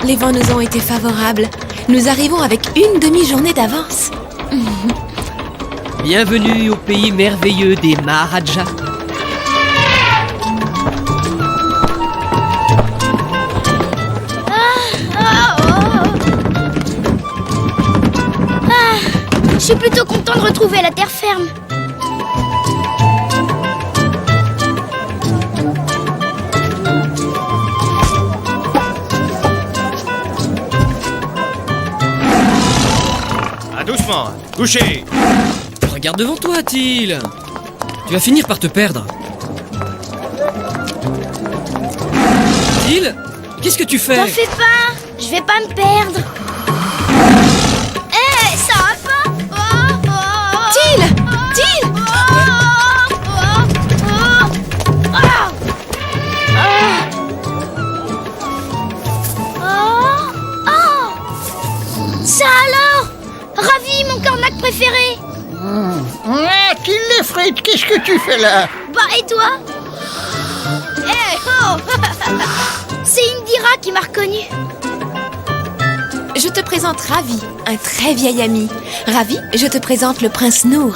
Les vents nous ont été favorables. Nous arrivons avec une demi-journée d'avance. Bienvenue au pays merveilleux des Maharajas. Je suis plutôt content de retrouver la terre ferme. Ah, doucement, couchez. Regarde devant toi, Teal. Tu vas finir par te perdre. Teal, qu'est-ce que tu fais? T'en fais pas, je vais pas me perdre. Hé, ça va pas? Teal! Teal! Ça alors? Ravi, mon cornac préféré. Ah, Teal les frites, qu'est-ce que tu fais là? Bah et toi? Hé, oh. C'est Indira qui m'a reconnu. Je te présente Ravi, un très vieil ami. Ravi, je te présente le prince Noor.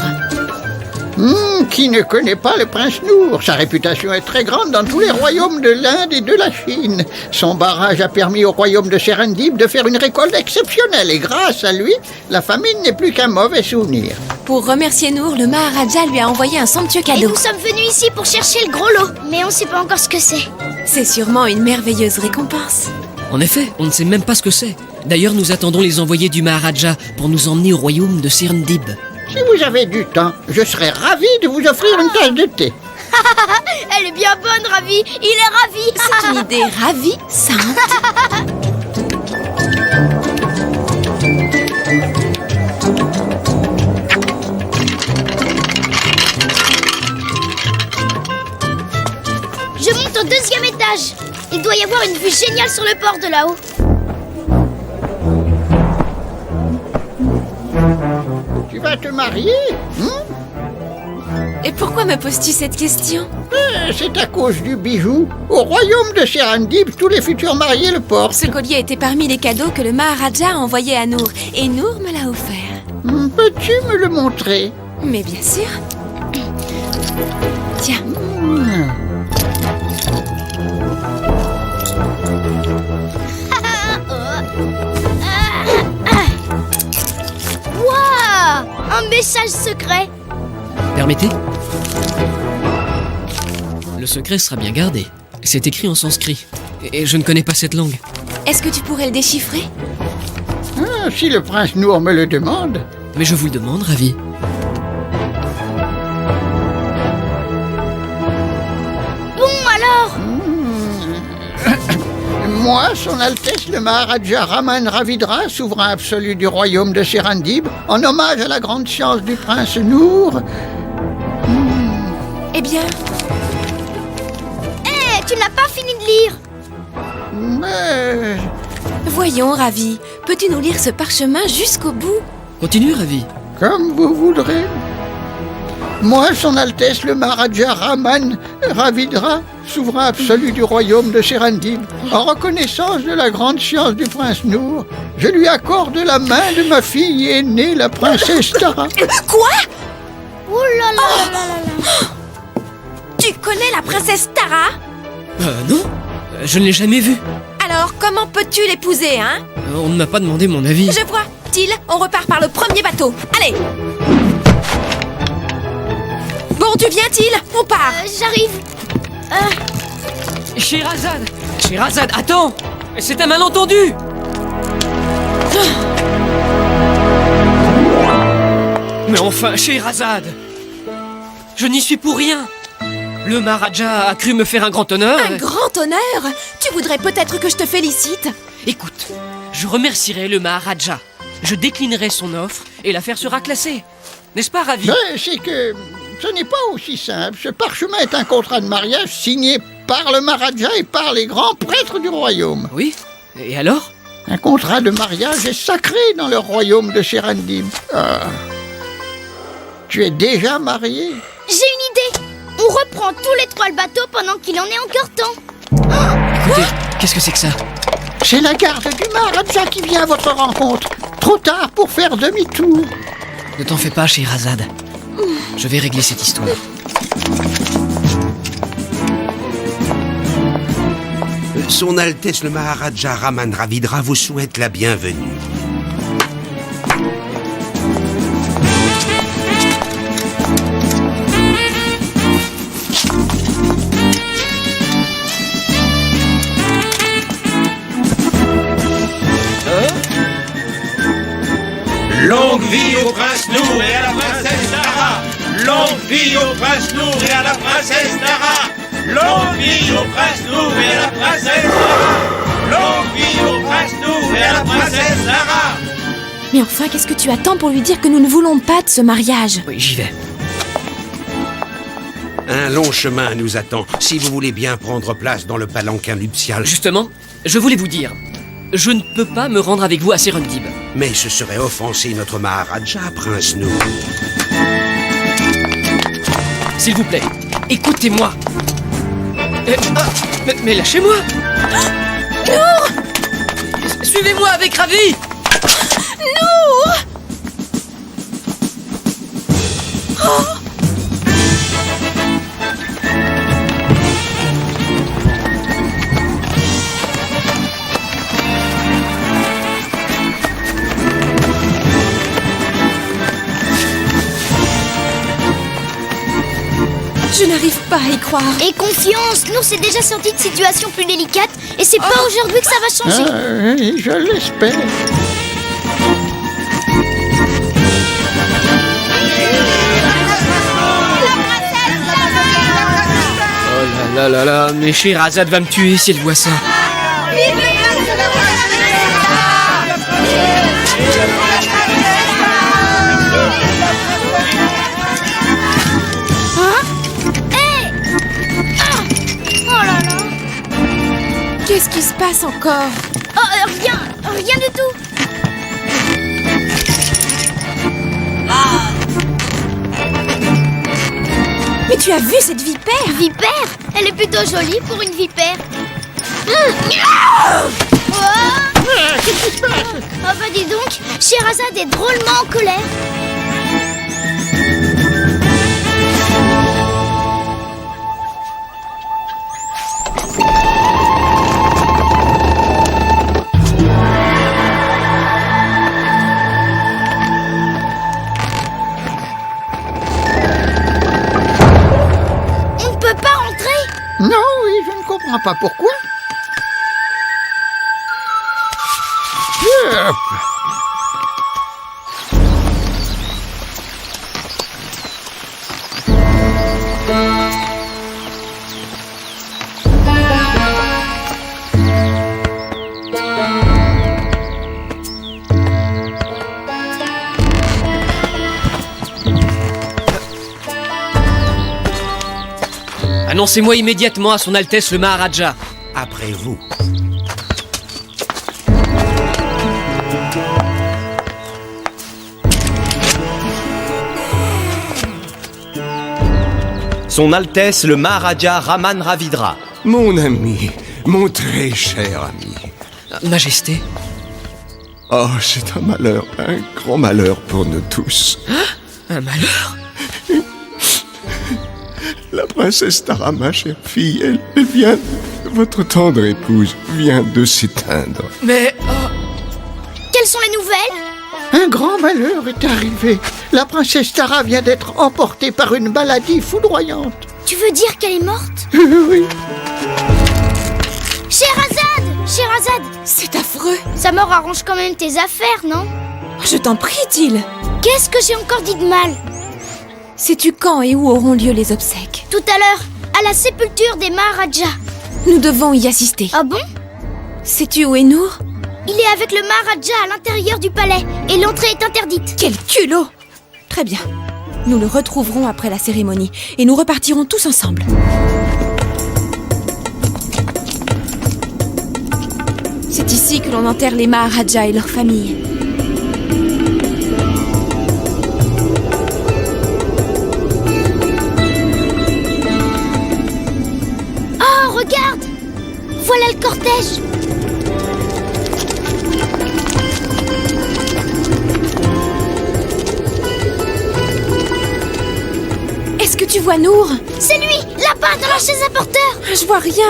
Qui ne connaît pas le prince Noor? Sa réputation est très grande dans tous les royaumes de l'Inde et de la Chine. Son barrage a permis au royaume de Serendib de faire une récolte exceptionnelle et grâce à lui, la famine n'est plus qu'un mauvais souvenir. Pour remercier Noor, le Maharaja lui a envoyé un somptueux Et cadeau. nous sommes venus ici pour chercher le gros lot. Mais on sait pas encore ce que c'est. C'est sûrement une merveilleuse récompense. En effet, on ne sait même pas ce que c'est. D'ailleurs, nous attendons les envoyés du Maharaja pour nous emmener au royaume de Serendib. Si vous avez du temps, je serais ravi de vous offrir une tasse de thé. Elle est bien bonne, Ravi. Il est ravi. C'est une idée ravissante. Je monte au deuxième étage. Il doit y avoir une vue géniale sur le port de là-haut. Tu vas te marier? Et pourquoi me poses-tu cette question? C'est à cause du bijou. Au royaume de Serendib, tous les futurs mariés le portent. Ce collier était parmi les cadeaux que le Maharaja a envoyés à Noor. Et Noor me l'a offert. Peux-tu me le montrer? Mais bien sûr. Tiens. Waouh! Un message secret. Permettez? Le secret sera bien gardé. C'est écrit en sanskrit. Et je ne connais pas cette langue. Est-ce que tu pourrais le déchiffrer? Si le prince Noor me le demande. Mais je vous le demande, Ravi. Bon alors. Moi, son Altesse le Maharaja Raman Ravidra, souverain absolu du royaume de Serendib, en hommage à la grande science du prince Noor. Eh bien, Hé, tu n'as pas fini de lire. Mais... voyons, Ravi. Peux-tu nous lire ce parchemin jusqu'au bout? Continue, Ravi. Comme vous voudrez. Moi, son Altesse le Maharaja Raman Ravidra, souverain absolu du royaume de Serendib, en reconnaissance de la grande science du prince Noor, je lui accorde la main de ma fille aînée, la princesse Tara. Quoi? Ouh là là là là là. Tu connais la princesse Tara? Non, je ne l'ai jamais vue. Alors, comment peux-tu l'épouser, hein? On ne m'a pas demandé mon avis. Je vois. Teal, on repart par le premier bateau. Allez! Bon, tu viens, Teal? On part. J'arrive. Scheherazade! Scheherazade, attends! C'est un malentendu! Mais enfin, Scheherazade! Je n'y suis pour rien! Le Maharaja a cru me faire un grand honneur. Un grand honneur? Tu voudrais peut-être que je te félicite? Écoute, je remercierai le Maharaja. Je déclinerai son offre et l'affaire sera classée. N'est-ce pas, Ravi? C'est que ce n'est pas aussi simple. Ce parchemin est un contrat de mariage signé par le Maharaja et par les grands prêtres du royaume. Oui? Et alors? Un contrat de mariage est sacré dans le royaume de Serendib. Tu es déjà marié? J'ai une idée. On reprend tous les trois le bateau pendant qu'il en est encore temps. Écoutez, qu'est-ce que c'est que ça? C'est la garde du Maharaja qui vient à votre rencontre. Trop tard pour faire demi-tour. Ne t'en fais pas, Scheherazade. Je vais régler cette histoire. Son Altesse le Maharaja Raman Ravidra vous souhaite la bienvenue. Longue vie au prince Nour et à la princesse Nara. Longue vie au prince Nour et à la princesse Nara. Longue vie au prince Nour et à la princesse Nara. Longue vie au prince Nour et à la princesse Nara. Mais enfin, qu'est-ce que tu attends pour lui dire que nous ne voulons pas de ce mariage? Oui, j'y vais. Un long chemin nous attend, si vous voulez bien prendre place dans le palanquin nuptial. Justement, je voulais vous dire, je ne peux pas me rendre avec vous à Serendib. Mais ce serait offenser notre Maharaja, prince Nour. S'il vous plaît, écoutez-moi. Mais lâchez-moi. Nour! Suivez-moi avec Ravi. Nour! Je n'arrive pas à y croire. Et confiance, Nour s'est déjà sorti de situations plus délicates et c'est pas aujourd'hui que ça va changer. Oui, je l'espère. Oh là là là là, mais Scheherazade va me tuer si elle voit ça. Oh là là. Qu'est-ce qui se passe encore? Oh, rien du tout. Mais tu as vu cette vipère? Vipère? Elle est plutôt jolie pour une vipère. Oh, Qu'est-ce qui se passe? oh bah dis donc, Scheherazade est drôlement en colère. On ne peut pas rentrer. Non, oui, je ne comprends pas pourquoi. Hop. Annoncez-moi immédiatement à son Altesse le Maharaja. Après vous. Son Altesse le Maharaja Raman Ravidra. Mon ami, mon très cher ami. Majesté. Oh, c'est un malheur, un grand malheur pour nous tous. Un malheur? La princesse Tara, ma chère fille, elle vient... Votre tendre épouse vient de s'éteindre. Mais... Quelles sont les nouvelles? Un grand malheur est arrivé. La princesse Tara vient d'être emportée par une maladie foudroyante. Tu veux dire qu'elle est morte? Oui. Scheherazade! C'est affreux. Sa mort arrange quand même tes affaires, non? Je t'en prie, Til. Qu'est-ce que j'ai encore dit de mal? Sais-tu quand et où auront lieu les obsèques? Tout à l'heure, à la sépulture des Maharajas. Nous devons y assister. Ah bon? Sais-tu où est Nour? Il est avec le Maharaja à l'intérieur du palais et l'entrée est interdite. Quel culot! Très bien. Nous le retrouverons après la cérémonie et nous repartirons tous ensemble. C'est ici que l'on enterre les Maharajas et leurs familles. Oh, regarde! Voilà le cortège. Tu vois Nour? C'est lui, là-bas, dans la chaise à porteur. Je vois rien.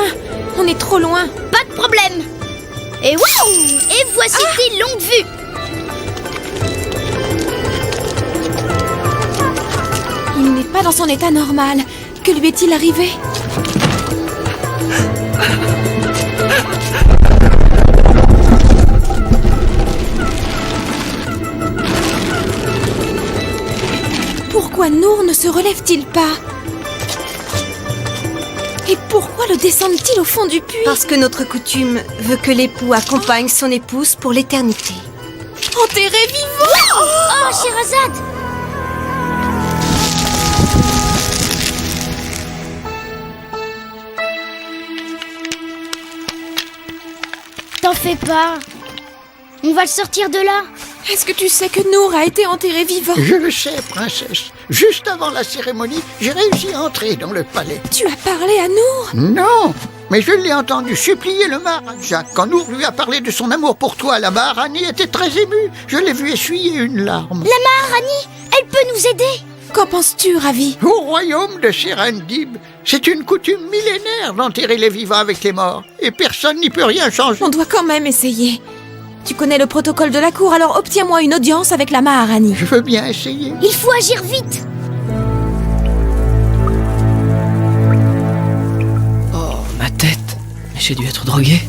On est trop loin. Pas de problème. Et waouh! Et voici tes longues vues. Il n'est pas dans son état normal. Que lui est-il arrivé? Pourquoi Nour ne se relève-t-il pas? Et pourquoi le descendent-ils au fond du puits? Parce que notre coutume veut que l'époux accompagne son épouse pour l'éternité. Enterré vivant! Oh, Scheherazade! T'en fais pas. On va le sortir de là. Est-ce que tu sais que Nour a été enterré vivant? Je le sais, princesse. Juste avant la cérémonie, j'ai réussi à entrer dans le palais. Tu as parlé à Nour? Non, mais je l'ai entendu supplier le Maharaja. Quand Nour lui a parlé de son amour pour toi, la Maharani était très émue. Je l'ai vu essuyer une larme. La Maharani, elle peut nous aider. Qu'en penses-tu, Ravi? Au royaume de Serendib, c'est une coutume millénaire d'enterrer les vivants avec les morts. Et personne n'y peut rien changer. On doit quand même essayer. Tu connais le protocole de la cour, alors obtiens-moi une audience avec la Maharani. Je veux bien essayer. Il faut agir vite. Oh, ma tête. J'ai dû être drogué.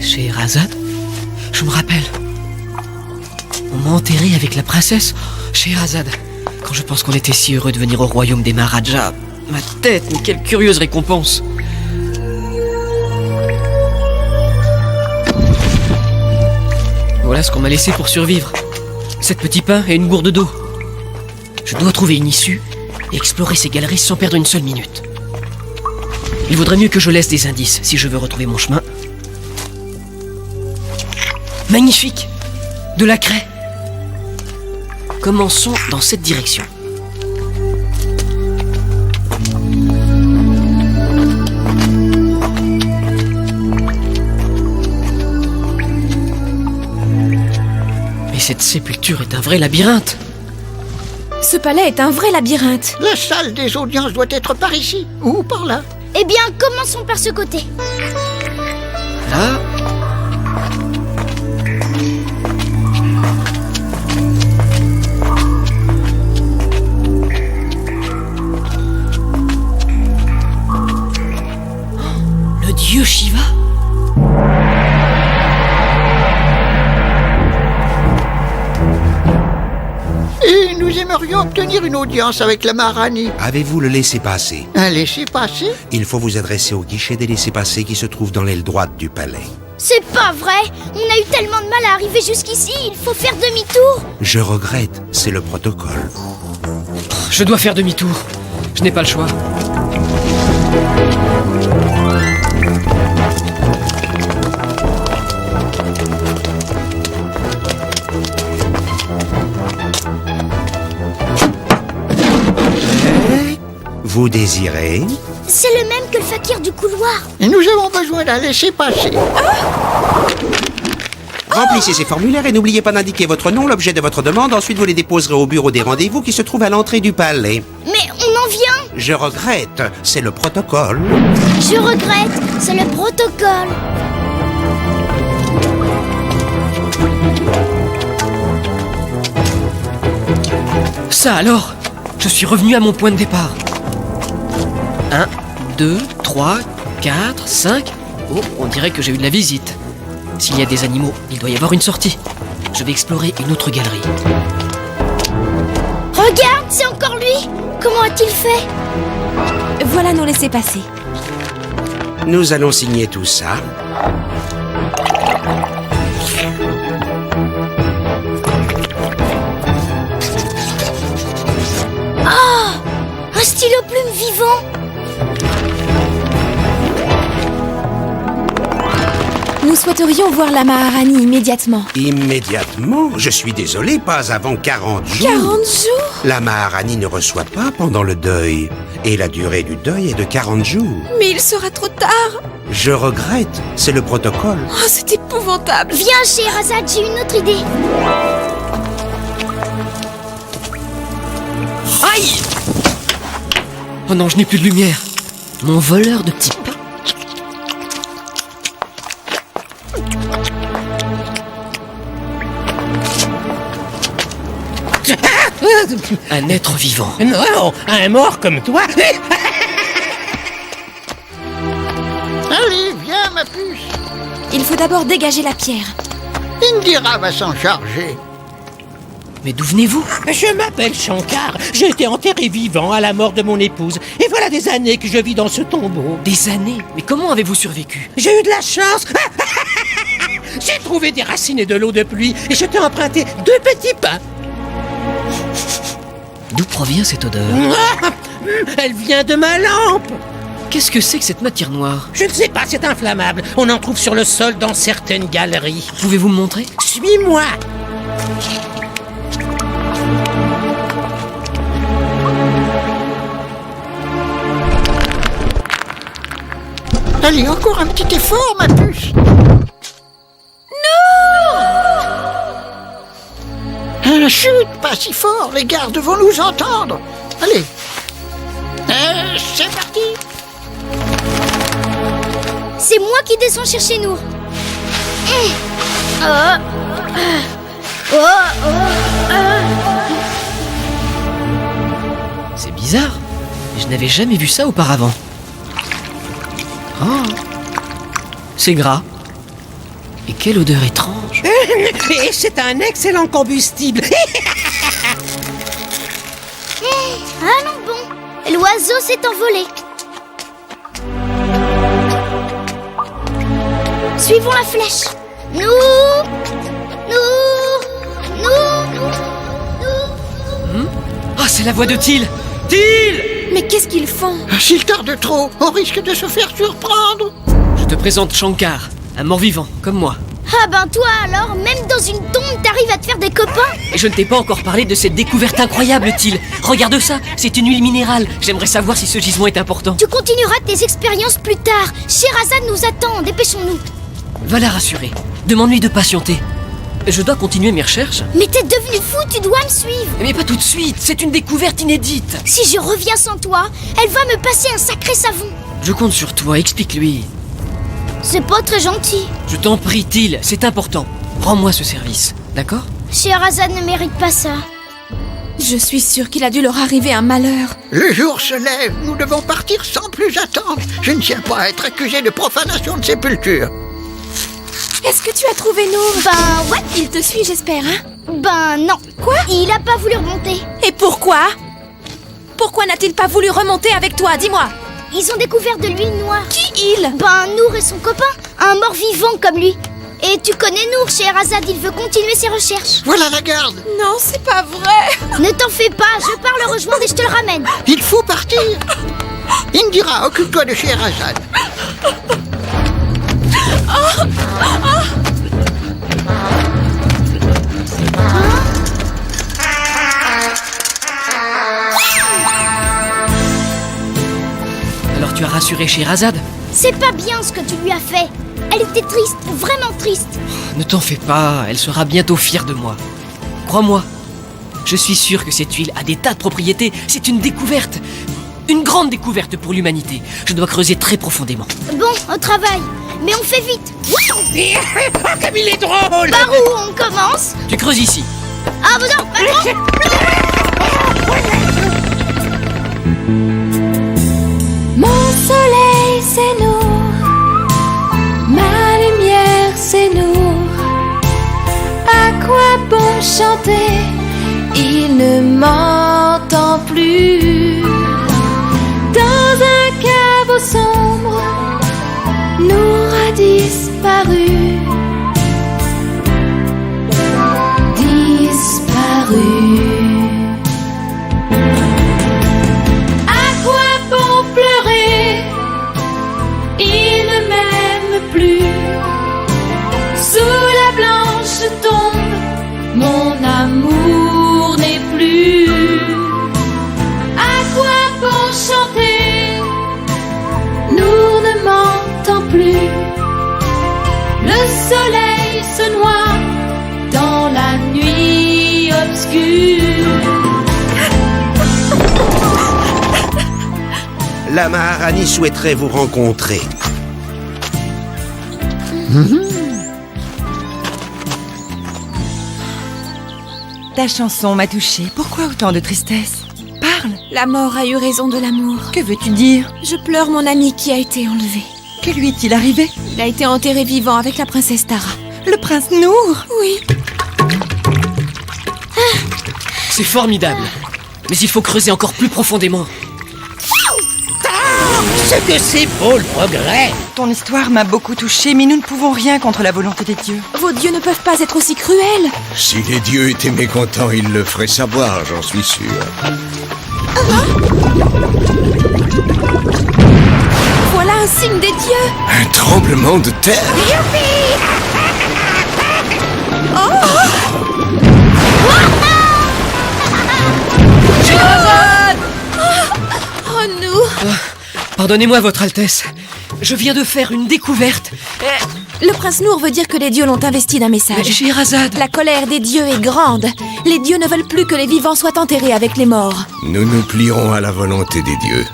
Scheherazade? Je me rappelle. On m'a enterré avec la princesse Scheherazade. Quand je pense qu'on était si heureux de venir au royaume des Maharajas. Ma tête, mais quelle curieuse récompense. Voilà ce qu'on m'a laissé pour survivre. 7 petits pains et une gourde d'eau. Je dois trouver une issue et explorer ces galeries sans perdre une seule minute. Il vaudrait mieux que je laisse des indices si je veux retrouver mon chemin. Magnifique! De la craie! Commençons dans cette direction. Mais cette sépulture est un vrai labyrinthe! Ce palais est un vrai labyrinthe. La salle des audiences doit être par ici, ou par là. Eh bien, commençons par ce côté. Là... Le dieu Shiva? Et nous aimerions obtenir une audience avec la Maharani. Avez-vous le laissez-passer? Un laissez-passer? Il faut vous adresser au guichet des laissez-passer qui se trouve dans l'aile droite du palais. C'est pas vrai. On a eu tellement de mal à arriver jusqu'ici. Il faut faire demi-tour. Je regrette, c'est le protocole. Je dois faire demi-tour. Je n'ai pas le choix. Vous désirez? C'est le même que le fakir du couloir. Et nous avons besoin d'un laissez-passer. Remplissez ces formulaires et n'oubliez pas d'indiquer votre nom, l'objet de votre demande. Ensuite, vous les déposerez au bureau des rendez-vous qui se trouve à l'entrée du palais. Mais on en vient. Je regrette, c'est le protocole. Je regrette. C'est le protocole. Ça alors, je suis revenu à mon point de départ. 1, 2, 3, 4, 5. Oh, on dirait que j'ai eu de la visite. S'il y a des animaux, il doit y avoir une sortie. Je vais explorer une autre galerie. Regarde, c'est encore lui. Comment a-t-il fait? Voilà nos laissez-passer. Nous allons signer tout ça. Un stylo plume vivant. Nous souhaiterions voir la Maharani immédiatement. Immédiatement? Je suis désolé, pas avant 40 jours. 40 jours? La Maharani ne reçoit pas pendant le deuil. Et la durée du deuil est de 40 jours. Mais il sera trop tard. Je regrette, c'est le protocole. Oh, c'est épouvantable. Viens, Scheherazade, j'ai une autre idée. Aïe! Oh non, je n'ai plus de lumière. Mon voleur de petits pains. Un être vivant. Non, un mort comme toi. Allez, viens, ma puce. Il faut d'abord dégager la pierre. Indira va s'en charger. Mais d'où venez-vous? Je m'appelle Shankar. J'ai été enterré vivant à la mort de mon épouse. Et voilà des années que je vis dans ce tombeau. Des années? Mais comment avez-vous survécu? J'ai eu de la chance. J'ai trouvé des racines et de l'eau de pluie. Et je t'ai emprunté 2 petits pains. D'où provient cette odeur? Elle vient de ma lampe. Qu'est-ce que c'est que cette matière noire? Je ne sais pas, c'est inflammable. On en trouve sur le sol dans certaines galeries. Pouvez-vous me montrer? Suis-moi. Allez, encore un petit effort, ma puce. Non! Chut, pas si fort, les gardes vont nous entendre. Allez. C'est parti. C'est moi qui descends chercher Nour. C'est bizarre. Je n'avais jamais vu ça auparavant. Oh. C'est gras. Et quelle odeur étrange. Et c'est un excellent combustible. Allons bon. L'oiseau s'est envolé. Suivons la flèche. Ah, c'est la voix de Till. Till! Mais qu'est-ce qu'ils font? S'il tarde trop, on risque de se faire surprendre. Je te présente Shankar, un mort-vivant, comme moi. Ah ben toi alors, même dans une tombe, t'arrives à te faire des copains? Et je ne t'ai pas encore parlé de cette découverte incroyable, Till. Regarde ça, c'est une huile minérale. J'aimerais savoir si ce gisement est important. Tu continueras tes expériences plus tard. Sherazade nous attend, dépêchons-nous. Va la rassurer. Demande-lui de patienter. Je dois continuer mes recherches. Mais t'es devenu fou, tu dois me suivre. Mais pas tout de suite, c'est une découverte inédite. Si je reviens sans toi, elle va me passer un sacré savon. Je compte sur toi, explique-lui. C'est pas très gentil. Je t'en prie, Till, c'est important. Rends-moi ce service, d'accord? Sherazade ne mérite pas ça. Je suis sûre qu'il a dû leur arriver un malheur. Le jour se lève, nous devons partir sans plus attendre. Je ne tiens pas à être accusé de profanation de sépulture. Est-ce que tu as trouvé Nour? Ben ouais. Il te suit, j'espère, hein? Ben non. Quoi? Il a pas voulu remonter. Et pourquoi? Pourquoi n'a-t-il pas voulu remonter avec toi? Dis-moi. Ils ont découvert de l'huile noire. Qui il? Ben Nour et son copain, un mort-vivant comme lui. Et tu connais Nour, Sherazade, il veut continuer ses recherches. Voilà la garde. Non, c'est pas vrai. Ne t'en fais pas, je pars le rejoindre et je te le ramène. Il faut partir. Indira, occupe-toi de Sherazade. Alors tu as rassuré Sherazade? C'est pas bien ce que tu lui as fait. Elle était triste, vraiment triste. Ne t'en fais pas, elle sera bientôt fière de moi. Crois-moi, je suis sûr que cette huile a des tas de propriétés. C'est une découverte. Une grande découverte pour l'humanité. Je dois creuser très profondément. Bon, au travail. Mais on fait vite. Comme il est drôle. Par où on commence? Tu creuses ici. Ah bon non, pas trop. Mon soleil, c'est Nour. Ma lumière, c'est Nour. À quoi bon chanter? Il ne m'entend plus. Dans un caveau sombre, Nour a disparu. Disparu. À quoi bon pleurer? Il ne m'aime plus. Sous la blanche tombe, mon amour n'est plus. À quoi bon chanter? Nour ne m'entend plus. Le soleil se noie dans la nuit obscure. La Maharani souhaiterait vous rencontrer. Ta chanson m'a touchée. Pourquoi autant de tristesse? Parle. La mort a eu raison de l'amour. Que veux-tu dire? Je pleure mon ami qui a été enlevé. Que lui est-il arrivé? Il a été enterré vivant avec la princesse Tara. Le prince Nour? Oui. C'est formidable. Mais il faut creuser encore plus profondément. Ce que c'est beau le progrès! Ton histoire m'a beaucoup touchée, mais nous ne pouvons rien contre la volonté des dieux. Vos dieux ne peuvent pas être aussi cruels. Si les dieux étaient mécontents, ils le feraient savoir, j'en suis sûr. Voilà un signe des dieux. Un tremblement de terre. Oh nous. Pardonnez-moi, Votre Altesse. Je viens de faire une découverte. Le prince Nour veut dire que les dieux l'ont investi d'un message. Scheherazade. La colère des dieux est grande. Les dieux ne veulent plus que les vivants soient enterrés avec les morts. Nous nous plierons à la volonté des dieux.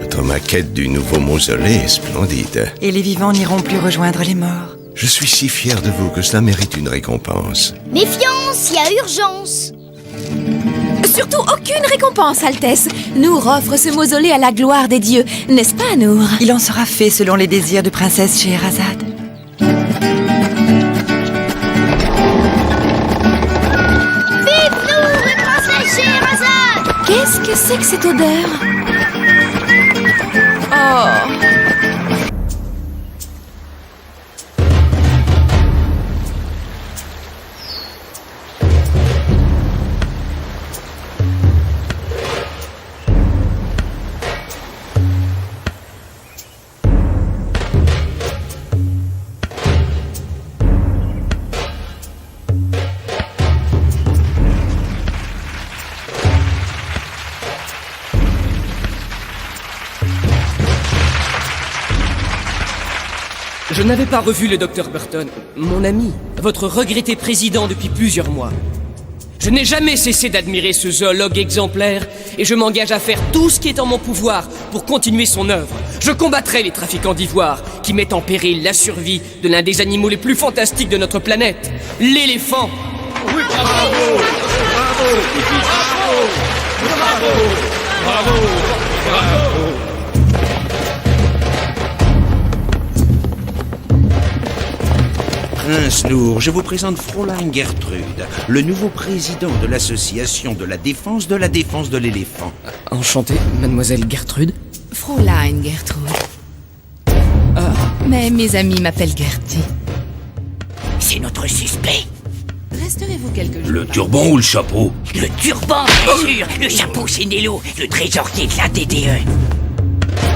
Votre maquette du nouveau mausolée est splendide. Et les vivants n'iront plus rejoindre les morts. Je suis si fier de vous que cela mérite une récompense. Méfiance, il y a urgence. Surtout aucune récompense, Altesse. Nour offre ce mausolée à la gloire des dieux. N'est-ce pas, Nour? Il en sera fait selon les désirs de princesse Scheherazade. Vive Nour et princesse Scheherazade! Qu'est-ce que c'est que cette odeur? Oh. Je n'avais pas revu le docteur Burton, mon ami, votre regretté président depuis plusieurs mois. Je n'ai jamais cessé d'admirer ce zoologue exemplaire et je m'engage à faire tout ce qui est en mon pouvoir pour continuer son œuvre. Je combattrai les trafiquants d'ivoire qui mettent en péril la survie de l'un des animaux les plus fantastiques de notre planète, l'éléphant. Oui, bravo! Bravo! Bravo! Bravo! Bravo! Prince Nour, je vous présente Fräulein Gertrude, le nouveau président de l'association de la défense de l'éléphant. Enchanté, mademoiselle Gertrude. Fräulein Gertrude. Mais mes amis m'appellent Gertie. C'est notre suspect. Resterez-vous quelques jours? Le turban ou le chapeau? Le turban, bien sûr. Le chapeau, c'est Nello, le trésorier de la DDE.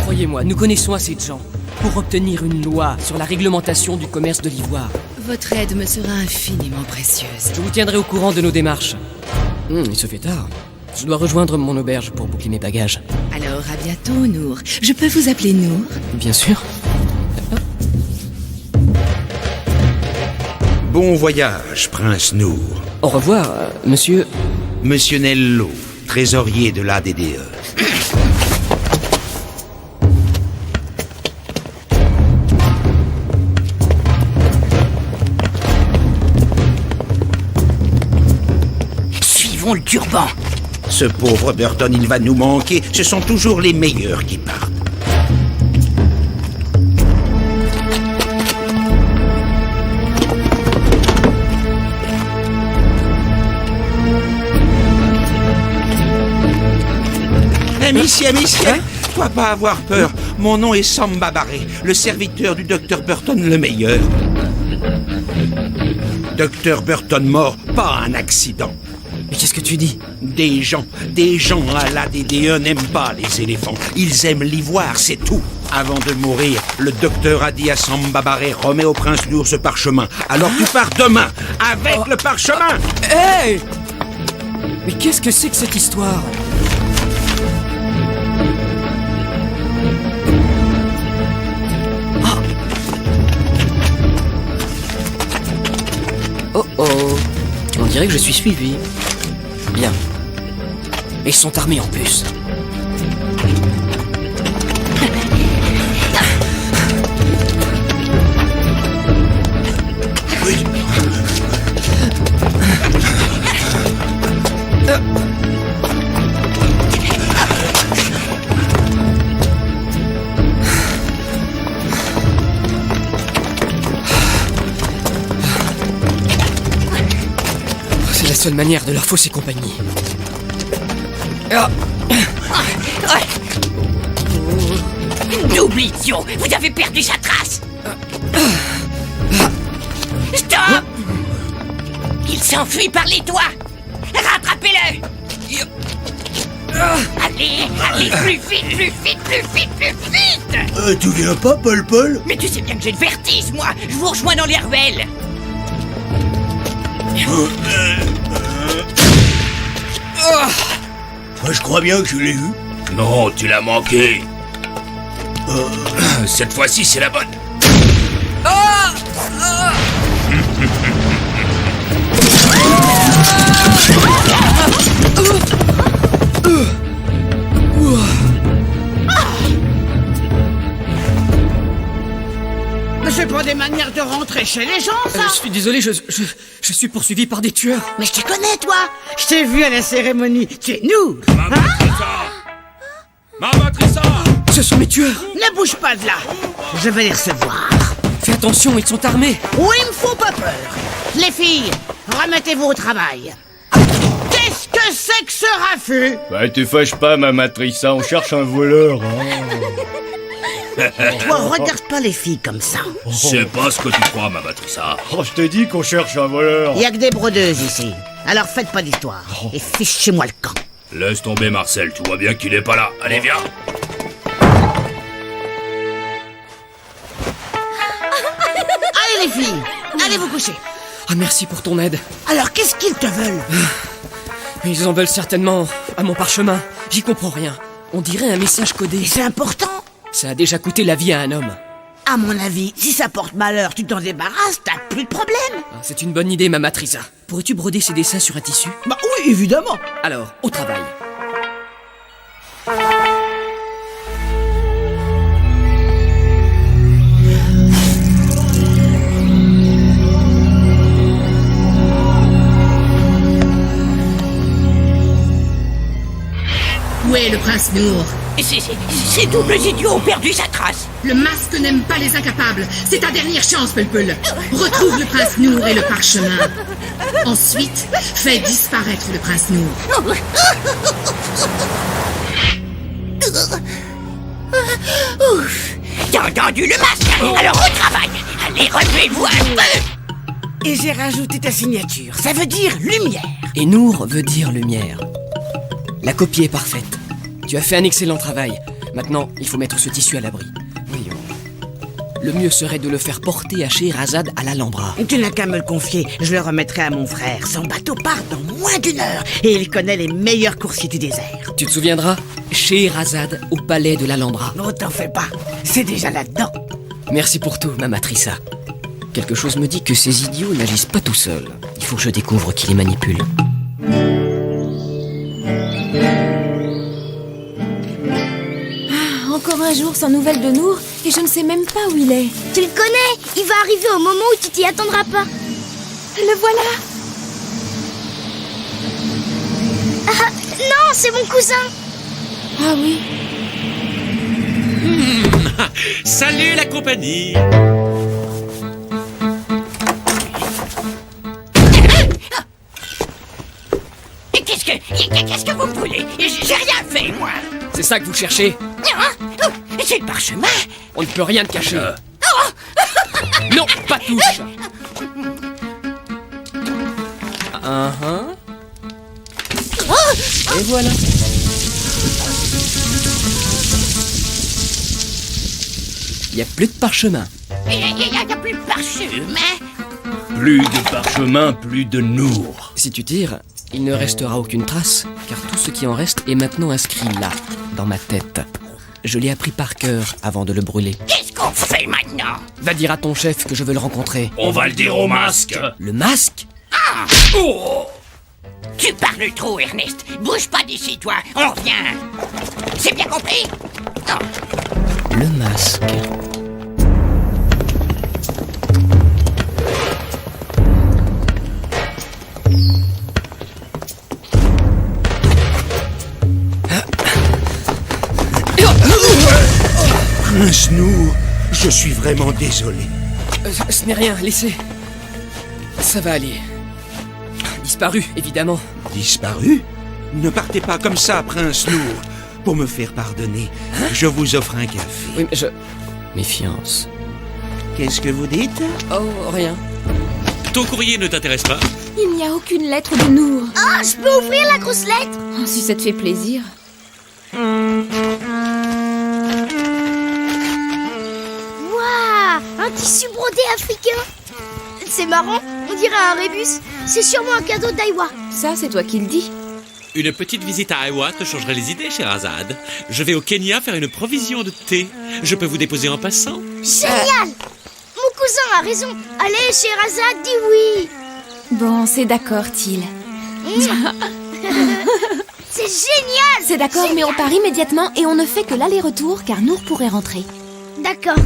Croyez-moi, nous connaissons assez de gens pour obtenir une loi sur la réglementation du commerce de l'ivoire. Votre aide me sera infiniment précieuse. Je vous tiendrai au courant de nos démarches. Il se fait tard. Je dois rejoindre mon auberge pour boucler mes bagages. Alors, à bientôt, Nour. Je peux vous appeler Nour? Bien sûr. Bon voyage, Prince Nour. Au revoir, monsieur... Monsieur Nello, trésorier de l'ADDE. Suivons le turban. Ce pauvre Burton, il va nous manquer. Ce sont toujours les meilleurs qui partent. Amicia, dois pas avoir peur. Mon nom est Samba Barré, le serviteur du docteur Burton le meilleur. Docteur Burton mort, pas un accident. Mais qu'est-ce que tu dis? Des gens à l'ADDE n'aiment pas les éléphants. Ils aiment l'ivoire, c'est tout. Avant de mourir, le docteur a dit à Samba Barré, remets au prince Nour ce parchemin. Alors tu pars demain, avec le parchemin. Hey! Mais qu'est-ce que c'est que cette histoire? Oh oh, on dirait que je suis suivi. Et ils sont armés en plus. C'est la seule manière de leur fausser compagnie. Double idiot, vous avez perdu sa trace. Stop! Il s'enfuit par les toits. Rattrapez-le. Allez, plus vite, plus vite, plus vite, plus vite. Tu viens pas, Paul? Mais tu sais bien que j'ai le vertige, moi. Je vous rejoins dans les ruelles. Je crois bien que je l'ai eu. Non, tu l'as manqué. Cette fois-ci, c'est la bonne. Mais c'est pas des manières de rentrer chez les gens, ça. Je suis désolé, je suis poursuivi par des tueurs. Mais je te connais, toi. Je t'ai vu à la cérémonie. Tu es nous. Mamatrissa! Ce sont mes tueurs. Ne bouge pas de là. Je vais les recevoir. Fais attention, ils sont armés. Oui, il me faut pas peur. Les filles, remettez-vous au travail. Qu'est-ce que c'est que ce raffut? Bah, te fâche pas, Mamatrissa, on cherche un voleur. Toi, regarde pas les filles comme ça. C'est pas ce que tu crois, Mamatrissa. Oh, je te dis qu'on cherche un voleur. Il y a que des brodeuses ici. Alors faites pas d'histoire. Et fichez-moi le camp. Laisse tomber, Marcel, tu vois bien qu'il est pas là. Allez, viens. Allez les filles, allez vous coucher. Ah, merci pour ton aide. Alors qu'est-ce qu'ils te veulent? Ils en veulent certainement à mon parchemin. J'y comprends rien. On dirait un message codé. C'est important. Ça a déjà coûté la vie à un homme. À mon avis, si ça porte malheur, tu t'en débarrasses, t'as plus de problème. Ah, c'est une bonne idée, Mamatrissa. Pourrais-tu broder ces dessins sur un tissu? Bah oui, évidemment. Alors, au travail. Où est le prince Nour? Ces doubles idiots ont perdu sa trace. Le masque n'aime pas les incapables. C'est ta dernière chance, Pelpel. Retrouve le prince Nour et le parchemin. Ensuite, fais disparaître le prince Nour. Ouf. T'as entendu le masque? Alors au travail. Allez, remuez-vous un peu. Et j'ai rajouté ta signature. Ça veut dire lumière. Et Nour veut dire lumière. La copie est parfaite. Tu as fait un excellent travail. Maintenant, il faut mettre ce tissu à l'abri. Voyons. Le mieux serait de le faire porter à Scheherazade à l'Alhambra. Tu n'as qu'à me le confier. Je le remettrai à mon frère. Son bateau part dans moins d'1 heure. Et il connaît les meilleurs coursiers du désert. Tu te souviendras? Scheherazade au palais de l'Alhambra. Non, t'en fais pas. C'est déjà là-dedans. Merci pour tout, Mamatrissa. Quelque chose me dit que ces idiots n'agissent pas tout seuls. Il faut que je découvre qui les manipule. Encore un jour sans nouvelles de Nour et je ne sais même pas où il est. Tu le connais, il va arriver au moment où tu t'y attendras pas. Le voilà. Ah, non, c'est mon cousin. Ah oui. Salut la compagnie. Qu'est-ce que vous voulez? J'ai rien fait, moi. C'est ça que vous cherchez? C'est le parchemin. On ne peut rien te cacher. Non, pas touche. Et voilà. Il n'y a plus de parchemin. Il n'y a plus de parchemin. Plus de parchemin, plus de Nour. Si tu tires, il ne restera aucune trace, car tout ce qui en reste est maintenant inscrit là, dans ma tête. Je l'ai appris par cœur avant de le brûler. Qu'est-ce qu'on fait maintenant? Va dire à ton chef que je veux le rencontrer. On va le dire au masque. Le masque? Ah. Oh. Tu parles trop, Ernest. Bouge pas d'ici, toi. On revient. C'est bien compris? Non. Le masque. Prince Nour, je suis vraiment désolé. Ce n'est rien, laissez. Ça va aller. Disparu, évidemment. Disparu? Ne partez pas comme ça, Prince Nour. Pour me faire pardonner, je vous offre un café. Oui, mais Méfiance. Qu'est-ce que vous dites? Oh, rien. Ton courrier ne t'intéresse pas? Il n'y a aucune lettre de Nour. Ah, je peux ouvrir la grosse lettre? Oh, si ça te fait plaisir. Waouh, un tissu brodé africain. C'est marrant, on dirait un rébus. C'est sûrement un cadeau d'Aiwa. Ça, c'est toi qui le dis. Une petite visite à Aiwa te changerait les idées, Sherazade. Je vais au Kenya faire une provision de thé. Je peux vous déposer en passant? Génial. Mon cousin a raison. Allez, Sherazade, dis oui. Bon, c'est d'accord, Till. C'est génial. C'est d'accord, mais on part immédiatement et on ne fait que l'aller-retour car Nour pourrait rentrer. D'accord.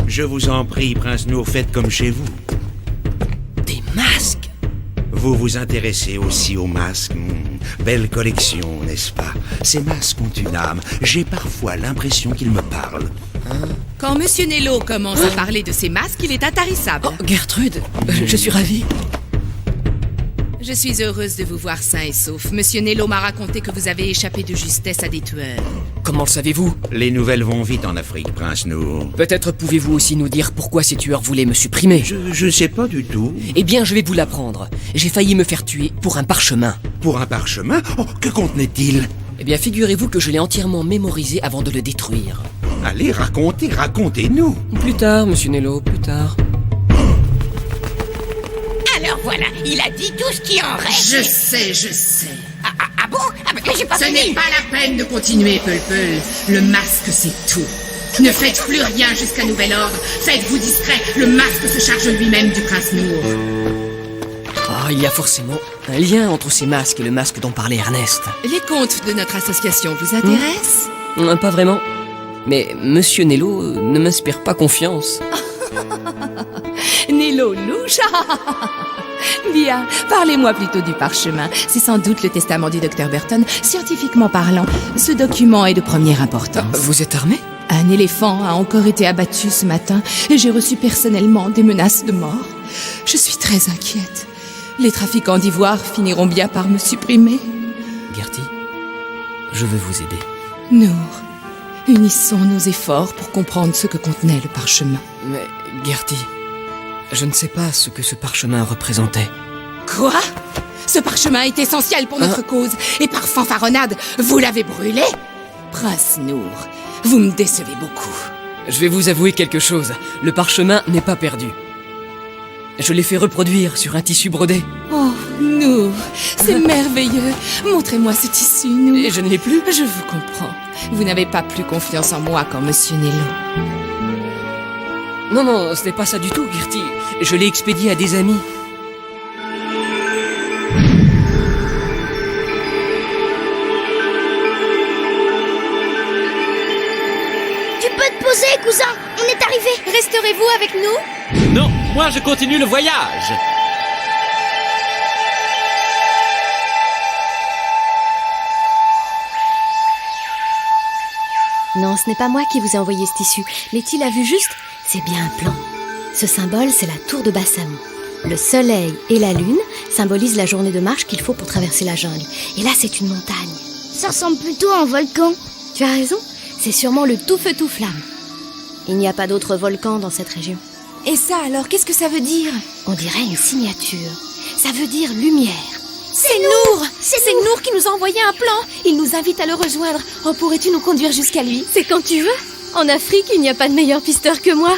Je vous en prie, Prince Nour, faites comme chez vous. Des masques? Vous vous intéressez aussi aux masques. Belle collection, n'est-ce pas? Ces masques ont une âme. J'ai parfois l'impression qu'ils me parlent. Quand Monsieur Nello commence à parler de ses masques, il est intarissable. Oh, Gertrude, je suis ravie. Je suis heureuse de vous voir sain et sauf. Monsieur Nello m'a raconté que vous avez échappé de justesse à des tueurs. Comment le savez-vous? Les nouvelles vont vite en Afrique, Prince Nour. Peut-être pouvez-vous aussi nous dire pourquoi ces tueurs voulaient me supprimer? Je ne sais pas du tout. Eh bien, je vais vous l'apprendre. J'ai failli me faire tuer pour un parchemin. Pour un parchemin? Oh, que contenait-il? Eh bien, figurez-vous que je l'ai entièrement mémorisé avant de le détruire. Allez, racontez-nous. Plus tard, Monsieur Nello, plus tard. Alors voilà, il a dit tout ce qui en reste. Je sais. Ah bon? Mais j'ai pas Ce fini. n'est pas la peine de continuer, Peul. Le masque, c'est tout. Ne faites plus rien jusqu'à nouvel ordre. Faites-vous discret. Le masque se charge lui-même du prince Nour. Ah, il y a forcément un lien entre ces masques et le masque dont parlait Ernest. Les comptes de notre association vous intéressent? Pas vraiment. Mais Monsieur Nello ne m'inspire pas confiance. Nello louche. Bien, parlez-moi plutôt du parchemin. C'est sans doute le testament du docteur Burton. Scientifiquement parlant, ce document est de première importance. Vous êtes armé? Un éléphant a encore été abattu ce matin et j'ai reçu personnellement des menaces de mort. Je suis très inquiète. Les trafiquants d'ivoire finiront bien par me supprimer. Gertie, je veux vous aider. Nour, unissons nos efforts pour comprendre ce que contenait le parchemin. Mais, Gertie, je ne sais pas ce que ce parchemin représentait. Quoi? Ce parchemin est essentiel pour notre cause, et par fanfaronnade, vous l'avez brûlé? Prince Nour, vous me décevez beaucoup. Je vais vous avouer quelque chose. Le parchemin n'est pas perdu. Je l'ai fait reproduire sur un tissu brodé. Oh, Nour, c'est merveilleux. Montrez-moi ce tissu, Nour. Et je ne l'ai plus. Je vous comprends. Vous n'avez pas plus confiance en moi qu'en Monsieur Nello. Non, ce n'est pas ça du tout, Gertie. Je l'ai expédié à des amis. Tu peux te poser, cousin. On est arrivé. Resterez-vous avec nous? Non, moi je continue le voyage. Non, ce n'est pas moi qui vous ai envoyé ce tissu. Letty l'a vu juste. C'est bien un plan. Ce symbole, c'est la tour de Bassam. Le soleil et la lune symbolisent la journée de marche qu'il faut pour traverser la jungle. Et là, c'est une montagne. Ça ressemble plutôt à un volcan. Tu as raison. C'est sûrement le tout feu tout flamme. Il n'y a pas d'autres volcans dans cette région. Et ça alors, qu'est-ce que ça veut dire? On dirait une signature. Ça veut dire lumière. C'est Nour! C'est Nour qui nous a envoyé un plan. Il nous invite à le rejoindre. Oh, pourrais-tu nous conduire jusqu'à lui? C'est quand tu veux. En Afrique, il n'y a pas de meilleur pisteur que moi.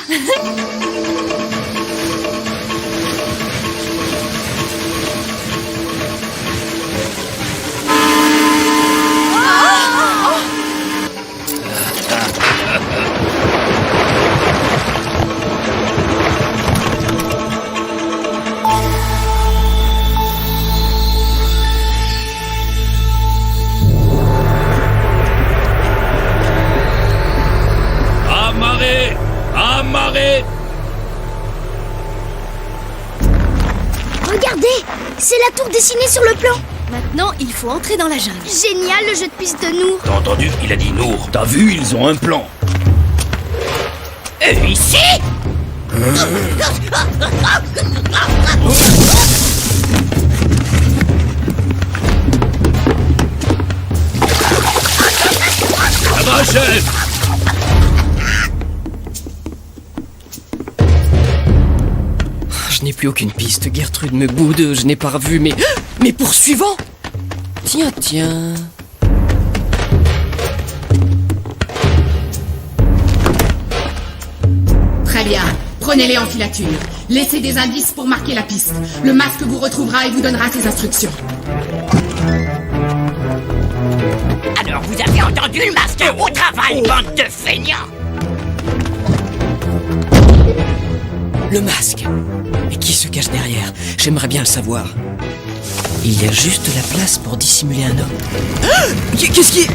tour dessinée sur le plan. Maintenant, il faut entrer dans la jungle. Génial, le jeu de piste de Nour. T'as entendu? Il a dit Nour. T'as vu? Ils ont un plan. Ici? Ça va, chef? Je n'ai plus aucune piste. Gertrude me boude, je n'ai pas revu mes poursuivants. Tiens. Très bien. Prenez-les en filature. Laissez des indices pour marquer la piste. Le masque vous retrouvera et vous donnera ses instructions. Alors, vous avez entendu le masque? Au travail, bande de feignants! Le masque. Mais qui se cache derrière? J'aimerais bien le savoir. Il y a juste la place pour dissimuler un homme. Ah! Qu'est-ce qui est...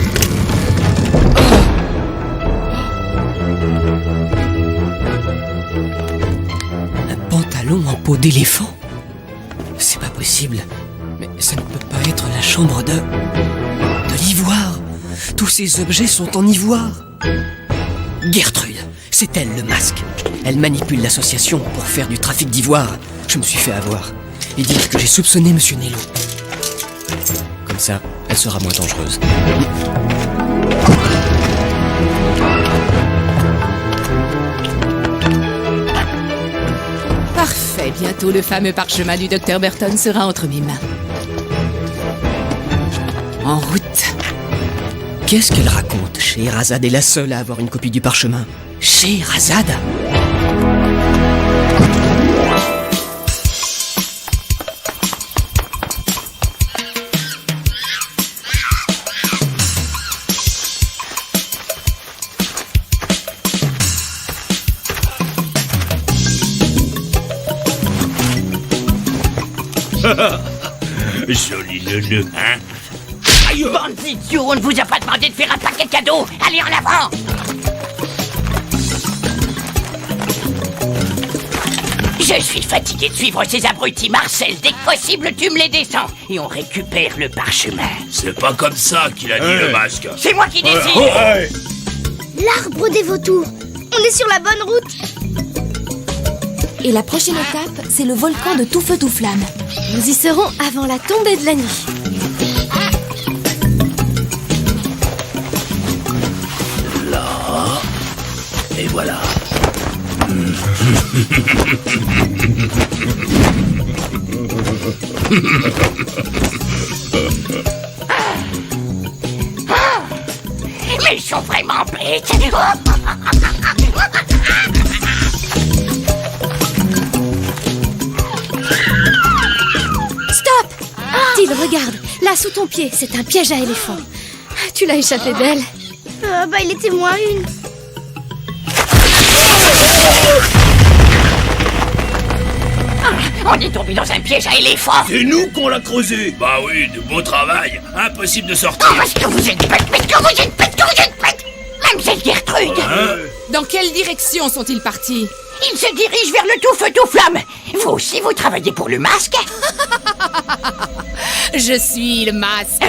Un pantalon en peau d'éléphant? C'est pas possible. Mais ça ne peut pas être la chambre de l'ivoire. Tous ces objets sont en ivoire. Gertrude, c'est elle le masque. Elle manipule l'association pour faire du trafic d'ivoire. Je me suis fait avoir. Et dire que j'ai soupçonné Monsieur Nello. Comme ça, elle sera moins dangereuse. Parfait, bientôt le fameux parchemin du Dr Burton sera entre mes mains. En route. Qu'est-ce qu'elle raconte? Scheherazade est la seule à avoir une copie du parchemin. Scheherazade? Joli neuneu, hein? Aïe, bande d'idiots, on ne vous a pas demandé de faire un paquet de cadeaux. Allez, en avant! Je suis fatigué de suivre ces abrutis, Marcel. Dès que possible, tu me les descends. Et on récupère le parchemin. C'est pas comme ça qu'il a dit le masque. C'est moi qui décide. L'arbre des vautours. On est sur la bonne route. Et la prochaine étape, c'est le volcan de Tout Feu Tout Flamme. Nous y serons avant la tombée de la nuit. Là. Et voilà. Mais ils sont vraiment bêtes. Stop! Till, regarde, là sous ton pied, c'est un piège à éléphant. Tu l'as échappé belle. Il était moins une. On est tombé dans un piège à éléphant. C'est nous qu'on l'a creusé. Bah oui, de beau travail. Impossible de sortir. Oh, parce que vous êtes bête, que vous êtes bête. Mademoiselle Gertrude. Dans quelle direction sont-ils partis? Ils se dirigent vers le Tout Feu Tout Flamme. Vous aussi, vous travaillez pour le masque? Je suis le masque.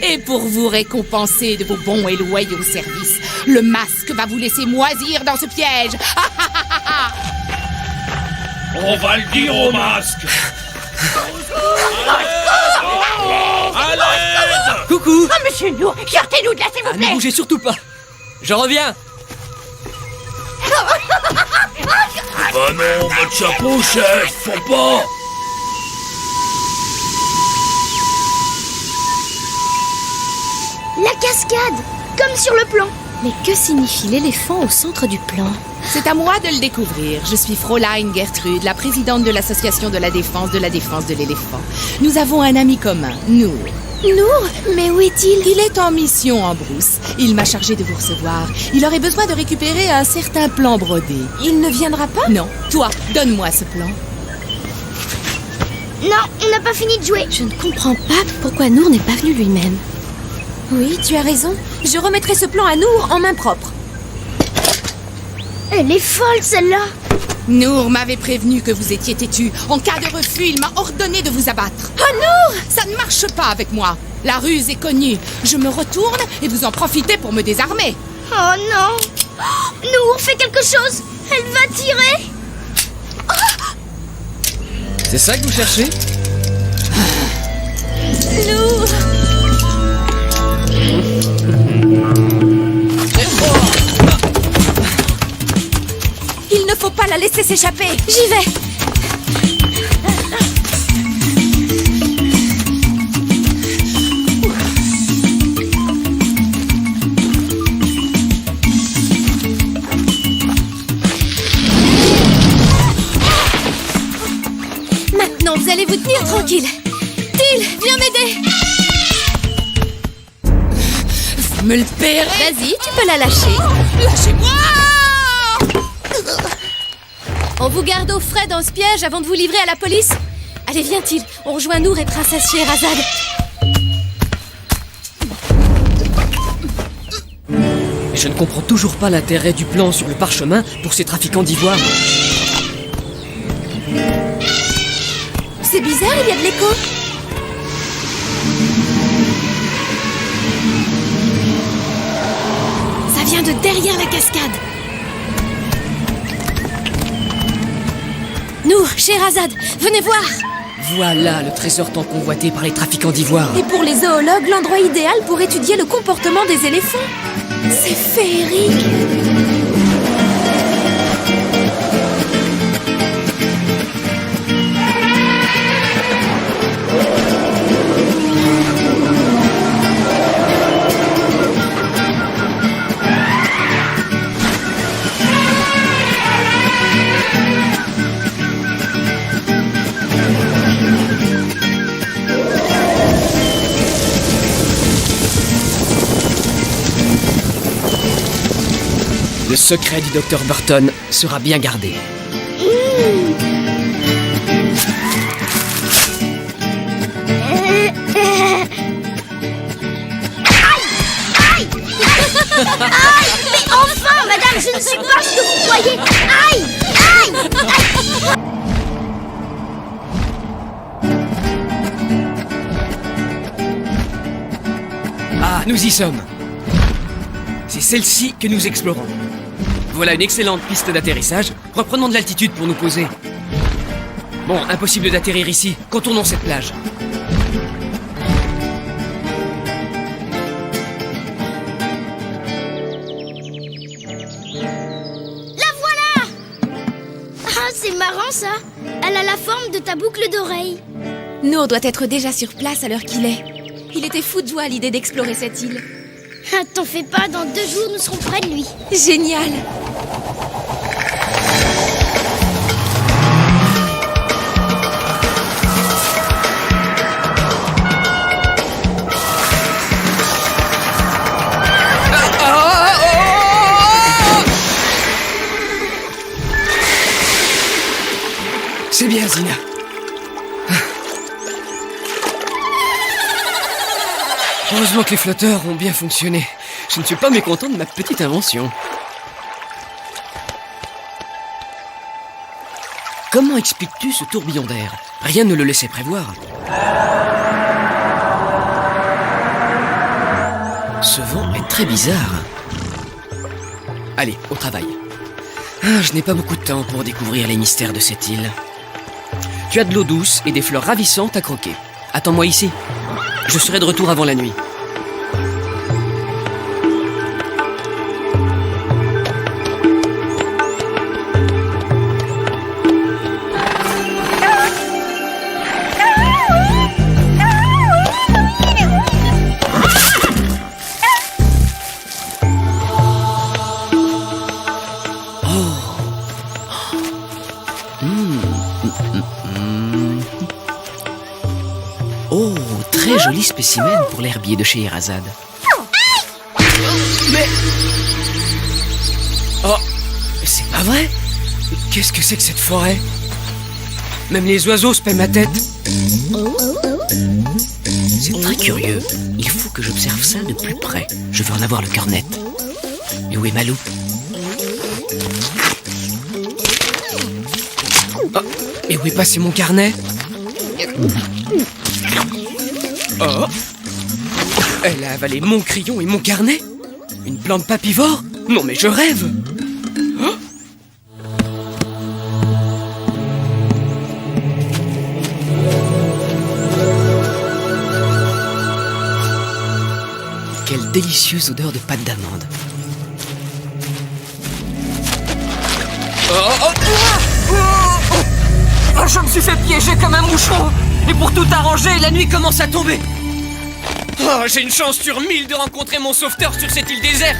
Et pour vous récompenser de vos bons et loyaux services, le masque va vous laisser moisir dans ce piège. On va le dire au masque. À l'aide! Coucou! Oh, monsieur Nour, sortez-nous de là, s'il vous plaît! Ne bougez surtout pas. Je reviens. Bah non, votre chapeau, chef, faut pas. La cascade, comme sur le plan. Mais que signifie l'éléphant au centre du plan? C'est à moi de le découvrir. Je suis Fräulein Gertrude, la présidente de l'association de la défense de l'éléphant. Nous avons un ami commun, Nour. Nour? Mais où est-il? Il est en mission en brousse. Il m'a chargé de vous recevoir. Il aurait besoin de récupérer un certain plan brodé. Il ne viendra pas? Non. Toi, donne-moi ce plan. Non, on n'a pas fini de jouer. Je ne comprends pas pourquoi Nour n'est pas venu lui-même. Oui, tu as raison. Je remettrai ce plan à Nour en main propre. Elle est folle, celle-là. Nour m'avait prévenu que vous étiez têtu. En cas de refus, il m'a ordonné de vous abattre. Oh Nour! Ça ne marche pas avec moi. La ruse est connue. Je me retourne et vous en profitez pour me désarmer. Oh non! Nour, fais quelque chose! Elle va tirer! C'est ça que vous cherchez? Nour! Il ne faut pas la laisser s'échapper. J'y vais. Maintenant, vous allez vous tenir tranquille. Till, viens m'aider. Vous me le paierez. Vas-y, tu peux la lâcher. Lâchez-moi! On vous garde au frais dans ce piège avant de vous livrer à la police. Allez, viens, Till. On rejoint Nour et Princesse Scheherazade. Je ne comprends toujours pas l'intérêt du plan sur le parchemin pour ces trafiquants d'ivoire. C'est bizarre, il y a de l'écho. Ça vient de derrière la cascade. Nour, Scheherazade, venez voir. Voilà le trésor tant convoité par les trafiquants d'ivoire. Et pour les zoologues, l'endroit idéal pour étudier le comportement des éléphants. C'est féerique. Le secret du Dr Burton sera bien gardé. Aïe! Mais enfin, madame, je ne suis pas ce que vous croyez! Aïe! Aïe! Ah, nous y sommes. C'est celle-ci que nous explorons. Voilà une excellente piste d'atterrissage. Reprenons de l'altitude pour nous poser. Bon, impossible d'atterrir ici. Contournons cette plage. La voilà! Ah, c'est marrant ça! Elle a la forme de ta boucle d'oreille. Nour doit être déjà sur place à l'heure qu'il est. Il était fou de joie à l'idée d'explorer cette île. Ah, t'en fais pas, dans 2 jours nous serons près de lui. Génial! C'est bien, Zina. Heureusement que les flotteurs ont bien fonctionné. Je ne suis pas mécontent de ma petite invention. Comment expliques-tu ce tourbillon d'air? Rien ne le laissait prévoir. Ce vent est très bizarre. Allez, au travail. Ah, je n'ai pas beaucoup de temps pour découvrir les mystères de cette île. Tu as de l'eau douce et des fleurs ravissantes à croquer. Attends-moi ici. Je serai de retour avant la nuit. Oh, très joli spécimen pour l'herbier de Scheherazade. Mais... Oh, c'est pas vrai? Qu'est-ce que c'est que cette forêt? Même les oiseaux se paient ma tête. C'est très curieux. Il faut que j'observe ça de plus près. Je veux en avoir le cœur net. Et où est ma loupe? Et où est passé mon carnet? Oh! Elle a avalé mon crayon et mon carnet? Une plante papivore? Non mais je rêve! Oh! Quelle délicieuse odeur de pâte d'amande! Oh, je me suis fait piéger comme un moucheron. Et pour tout arranger, la nuit commence à tomber. Oh, j'ai une chance sur 1000 de rencontrer mon sauveteur sur cette île déserte.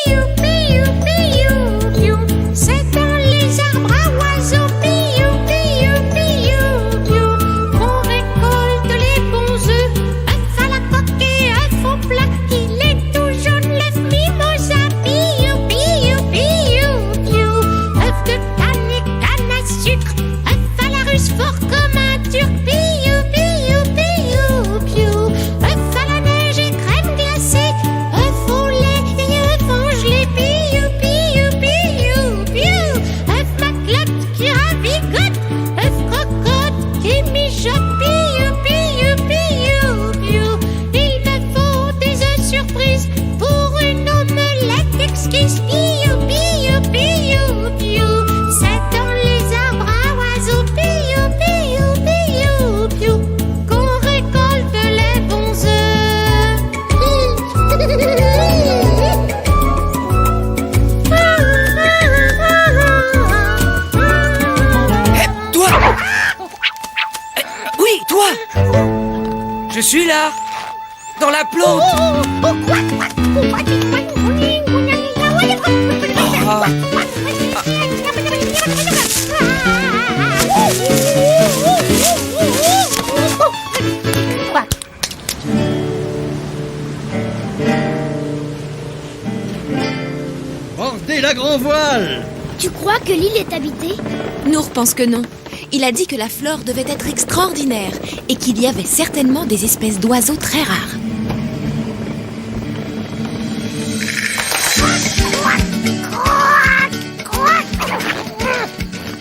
Piou, piou, piou, piou. C'est dans les arbres à oiseaux. Piou, piou, piou, piou. On récolte les bons œufs. Œuf à la coque et œuf au plat. Il est tout jaune, l'œuf mimosa. Piou, piou, piou, piou. Œuf de canne et canne à sucre. Œuf à la russe fort comme un turc. Piou, piou, piou, piou. Œuf à la neige et crème glacée. Œuf au lait et œuf en gelée. Piou, piou, piou, piou. Œuf maclotte qui ravigote. Œuf crocotte qui mijote. Piou, piou, piou, piou. Il me faut des œufs surprises pour une omelette exquise. Piou, piou, piou, piou. C'est dans les arbres à oiseaux. Piou, piou, piou, piou. Qu'on récolte les bons œufs. Toi! Oui, toi! Je suis là! Dans la plante! Bordez la grand voile! Tu crois que l'île est habitée? Nour pense que non. Il a dit que la flore devait être extraordinaire et qu'il y avait certainement des espèces d'oiseaux très rares.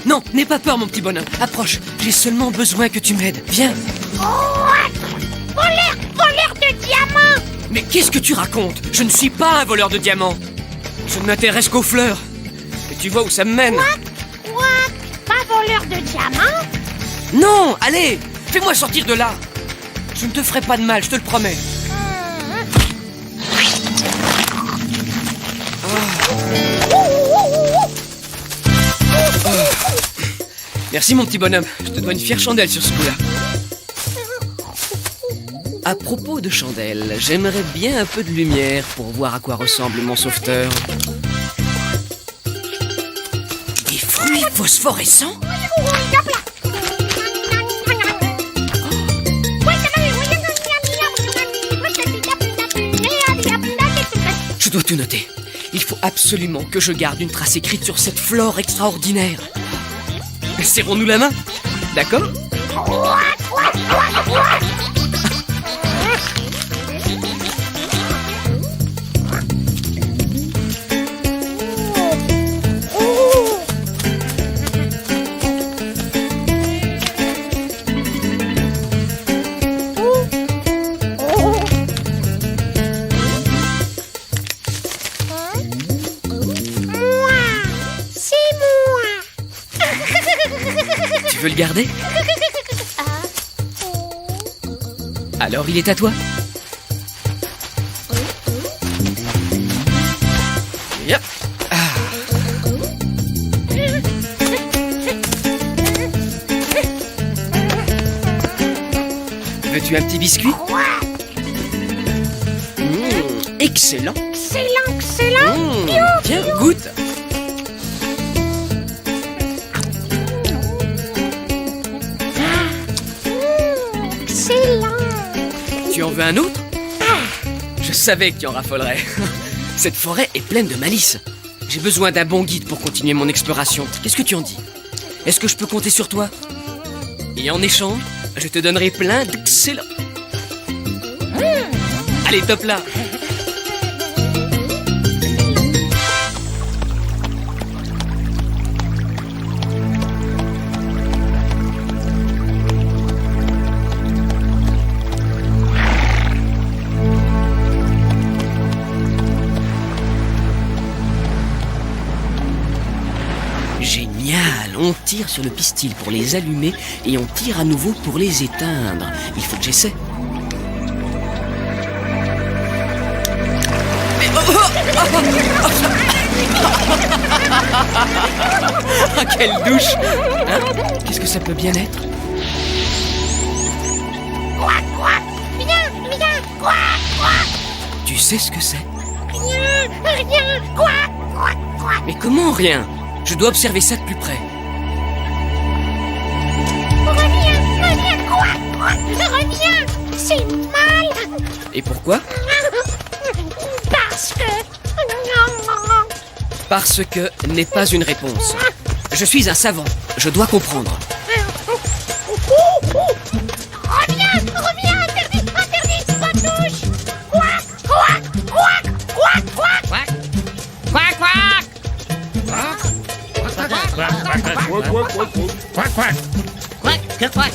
Non, n'aie pas peur, mon petit bonhomme. Approche, j'ai seulement besoin que tu m'aides. Viens. Voleur de diamants! Mais qu'est-ce que tu racontes? Je ne suis pas un voleur de diamants. Je ne m'intéresse qu'aux fleurs. Et tu vois où ça me mène? Quoi? Pas voleur de diamants? Non, allez, fais-moi sortir de là. Je ne te ferai pas de mal, je te le promets. Merci mon petit bonhomme, je te dois une fière chandelle sur ce coup-là. À propos de chandelle, j'aimerais bien un peu de lumière pour voir à quoi ressemble mon sauveteur. Des fruits phosphorescents? Je dois tout noter. Il faut absolument que je garde une trace écrite sur cette flore extraordinaire. Serrons-nous la main, d'accord? Tu veux le garder? Alors il est à toi. Yep. Veux-tu un petit biscuit? Excellent. Excellent. Tiens, goûte. Tu en veux un autre? Je savais que tu en raffolerais. Cette forêt est pleine de malice. J'ai besoin d'un bon guide pour continuer mon exploration. Qu'est-ce que tu en dis? Est-ce que je peux compter sur toi? Et en échange, je te donnerai plein d'excellents... Allez, top là. tire sur le pistil pour les allumer et on tire à nouveau pour les éteindre. Il faut que j'essaie. Ah, quelle douche! Hein? Qu'est-ce que ça peut bien être? Quack, quack. Viens, viens, quack, quack. Tu sais ce que c'est? Rien, rien, quack, quack, quack. Mais comment rien? Je dois observer ça de plus près. Reviens, reviens, quack, quack. Reviens, c'est mal. Et pourquoi? Parce que... Parce que n'est pas une réponse. Je suis un savant, je dois comprendre. Reviens, reviens, interdit, interdit, pas touche. Quack, quack, quack, quack, quack. Quack, quack, quack. Quack, quack. Quack, que quack.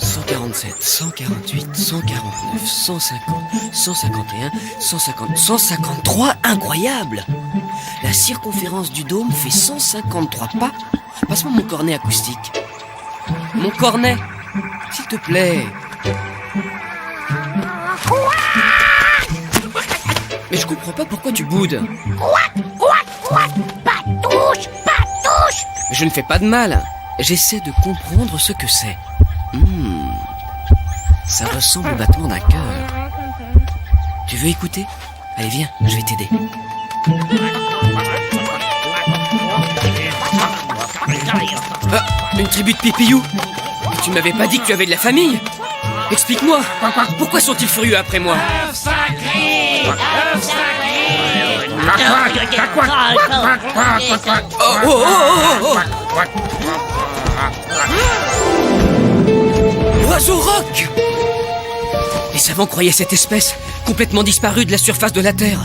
147, 148, 149, 150, 151, 150, 153, incroyable! La circonférence du dôme fait 153 pas. Passe-moi mon cornet acoustique. Mon cornet, s'il te plaît. Mais je comprends pas pourquoi tu boudes. Quack, quack, quack. Pas touche, pas touche. Je ne fais pas de mal. J'essaie de comprendre ce que c'est. Ça ressemble au battement d'un cœur. Tu veux écouter? Allez, viens, je vais t'aider. Ah, une tribu de pipillous? Tu m'avais pas dit que tu avais de la famille? Explique-moi, pourquoi sont-ils furieux après moi? Œuf sacré, œuf sacré. Oiseau roc! Les savants croyaient cette espèce complètement disparue de la surface de la Terre.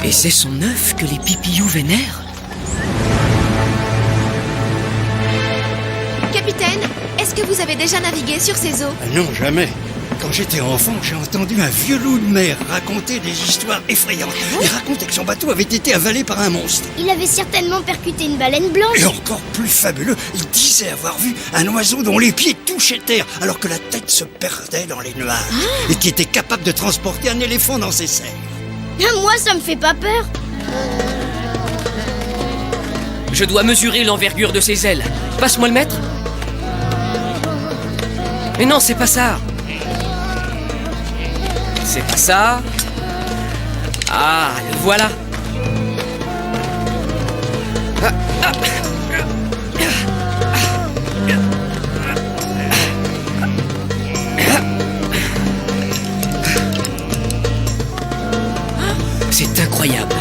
Et c'est son œuf que les pipillous vénèrent? Capitaine, est-ce que vous avez déjà navigué sur ces eaux? Non, jamais. Quand j'étais enfant, j'ai entendu un vieux loup de mer raconter des histoires effrayantes. Il racontait que son bateau avait été avalé par un monstre. Il avait certainement percuté une baleine blanche. Et encore plus fabuleux, il disait avoir vu un oiseau dont les pieds touchaient terre alors que la tête se perdait dans les nuages et qui était capable de transporter un éléphant dans ses serres. Moi, ça me fait pas peur. Je dois mesurer l'envergure de ses ailes. Passe-moi le mètre. Mais non, c'est pas ça. C'est pas ça. Ah, le voilà. C'est incroyable.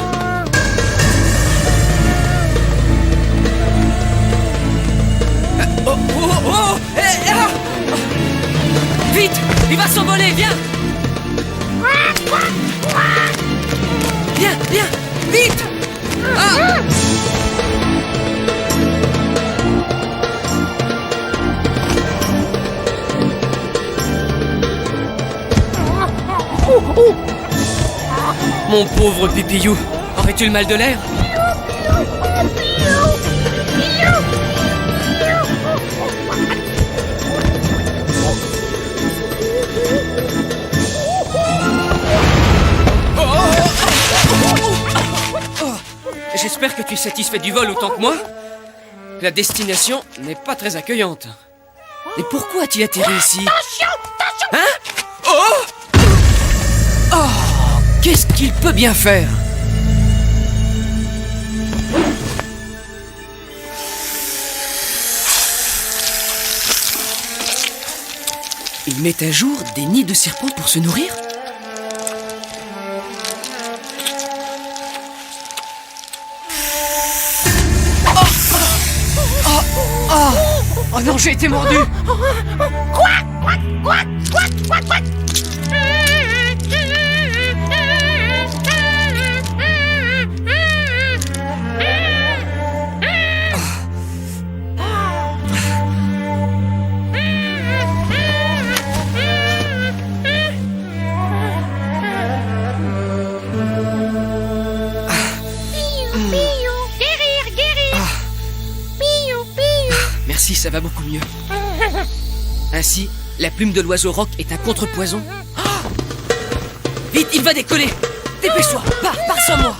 Vite! Il va s'envoler, viens! Viens, viens! Vite! Ah! Mon pauvre pipillou, aurais-tu le mal de l'air? J'espère que tu es satisfait du vol autant que moi. La destination n'est pas très accueillante. Et pourquoi as-tu atterri ici? Hein? Oh! Oh! Qu'est-ce qu'il peut bien faire? Il met à jour des nids de serpents pour se nourrir? Oh non, j'ai été mordu! Quack, quack, quack, quack, quack, quack. ça va beaucoup mieux. Ainsi, la plume de l'oiseau roc est un contrepoison. Oh, vite, il va décoller. Dépêche-toi, pars sans moi.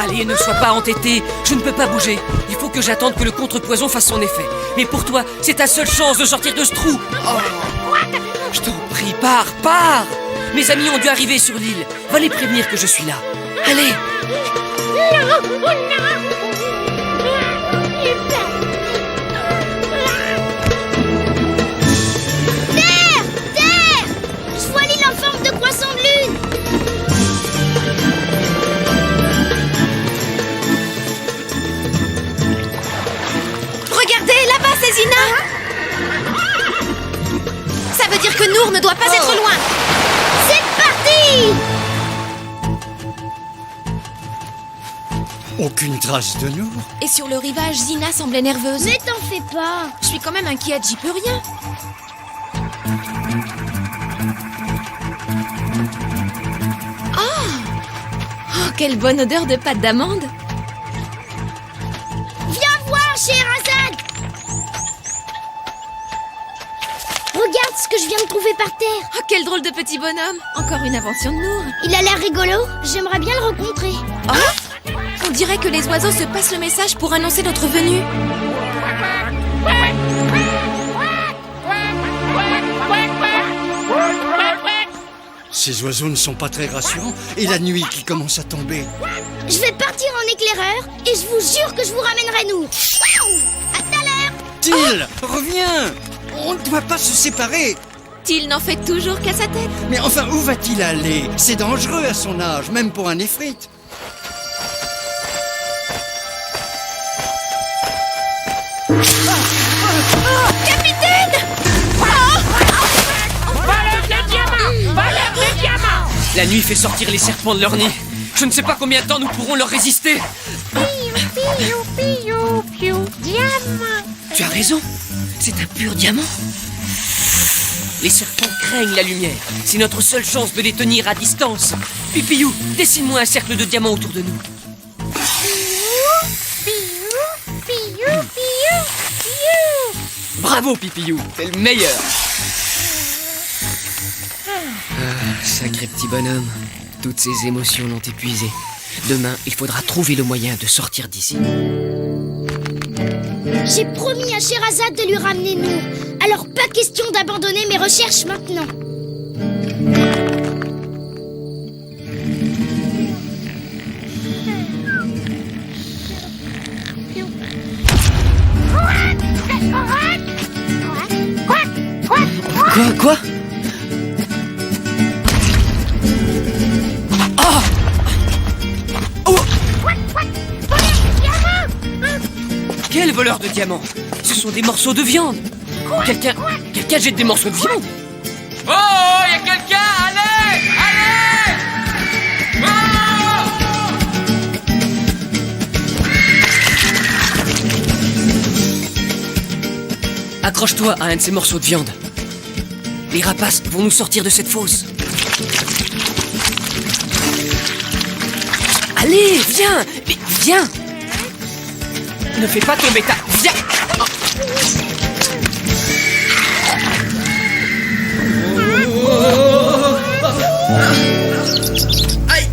Allez, ne sois pas entêté, je ne peux pas bouger. Il faut que j'attende que le contrepoison fasse son effet. Mais pour toi, c'est ta seule chance de sortir de ce trou. Oh, je t'en prie, pars. Mes amis ont dû arriver sur l'île. Va les prévenir que je suis là. Allez. Terre! Je vois l'île en forme de croissant de lune. Regardez, là-bas, c'est Zina. Ça veut dire que Nour ne doit pas être loin. C'est parti! Aucune trace de Nour. Et sur le rivage, Zina semblait nerveuse. Mais t'en fais pas. Je suis quand même inquiète, j'y peux rien. Oh, quelle bonne odeur de pâte d'amande. Viens voir, Scheherazade. Regarde ce que je viens de trouver par terre. Oh, quel drôle de petit bonhomme. Encore une invention de Nour. Il a l'air rigolo. J'aimerais bien le rencontrer. Oh, on dirait que les oiseaux se passent le message pour annoncer notre venue. Ces oiseaux ne sont pas très rassurants. Et la nuit qui commence à tomber. Je vais partir en éclaireur et je vous jure que je vous ramènerai Nour. À tout à l'heure. Till, reviens. On ne doit pas se séparer. Till n'en fait toujours qu'à sa tête. Mais enfin, où va-t-il aller? C'est dangereux à son âge, même pour un néphrite. Capitaine! Voleur de diamants! Voleur de diamants! La nuit fait sortir les serpents de leur nid. Je ne sais pas combien de temps nous pourrons leur résister. Diamant! Tu as raison, c'est un pur diamant. Les serpents craignent la lumière. C'est notre seule chance de les tenir à distance. Pipiyou, dessine-moi un cercle de diamants autour de nous. Bravo, Pipiyou, t'es le meilleur. Sacré petit bonhomme. Toutes ces émotions l'ont épuisé. Demain, il faudra trouver le moyen de sortir d'ici. J'ai promis à Scheherazade de lui ramener Nour. Alors pas question d'abandonner mes recherches maintenant. Quoi? Ah! Oh! Quel voleur de diamants? Ce sont des morceaux de viande. Quelqu'un jette des morceaux de viande. Oh, y a quelqu'un! Allez! Accroche-toi à un de ces morceaux de viande. Les rapaces vont nous sortir de cette fosse. Allez, viens! Mais viens! Ne fais pas tomber ta... Viens! Oh. Aïe!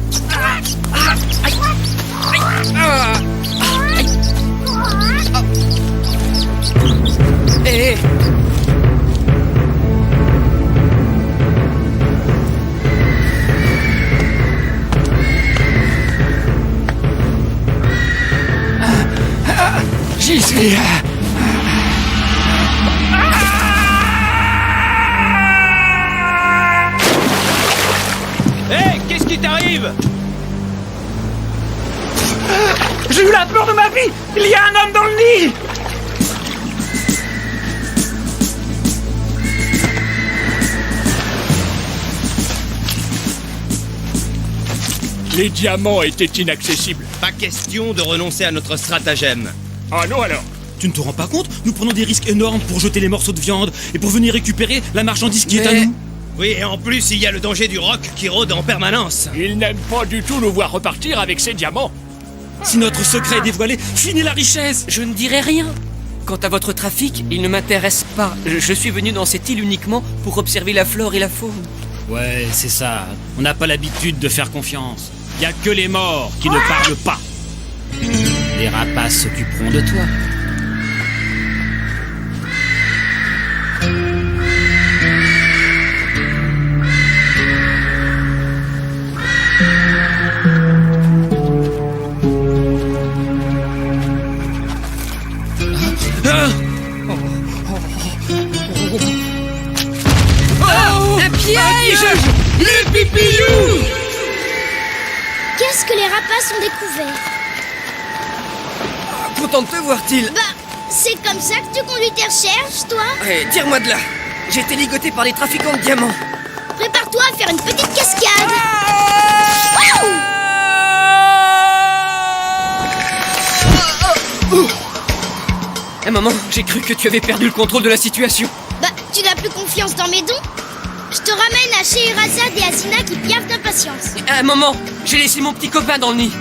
Aïe! Hé! J'y suis. Hé, qu'est-ce qui t'arrive? J'ai eu la peur de ma vie. Il y a un homme dans le nid. Les diamants étaient inaccessibles. Pas question de renoncer à notre stratagème. Ah non alors? Tu ne te rends pas compte? Nous prenons des risques énormes pour jeter les morceaux de viande et pour venir récupérer la marchandise qui est à nous. Oui, et en plus, il y a le danger du roc qui rôde en permanence. Il n'aime pas du tout nous voir repartir avec ces diamants. Si notre secret est dévoilé, finis la richesse. Je ne dirai rien. quant à votre trafic, il ne m'intéresse pas. Je suis venu dans cette île uniquement pour observer la flore et la faune. Ouais, c'est ça. On n'a pas l'habitude de faire confiance. Y a que les morts qui ne parlent pas. Les rapaces s'occuperont de toi. Un piège! Les pipillous! Qu'est-ce que les rapaces ont découvert? Content de te voir, Till. Bah, c'est comme ça que tu conduis tes recherches, toi? Allez, tire-moi de là. J'ai été ligoté par des trafiquants de diamants. Prépare-toi à faire une petite cascade. Waouh! Maman, j'ai cru que tu avais perdu le contrôle de la situation. Bah, tu n'as plus confiance dans mes dons? Je te ramène à Scheherazade et Asina qui piaffent d'impatience. Maman, j'ai laissé mon petit copain dans le nid.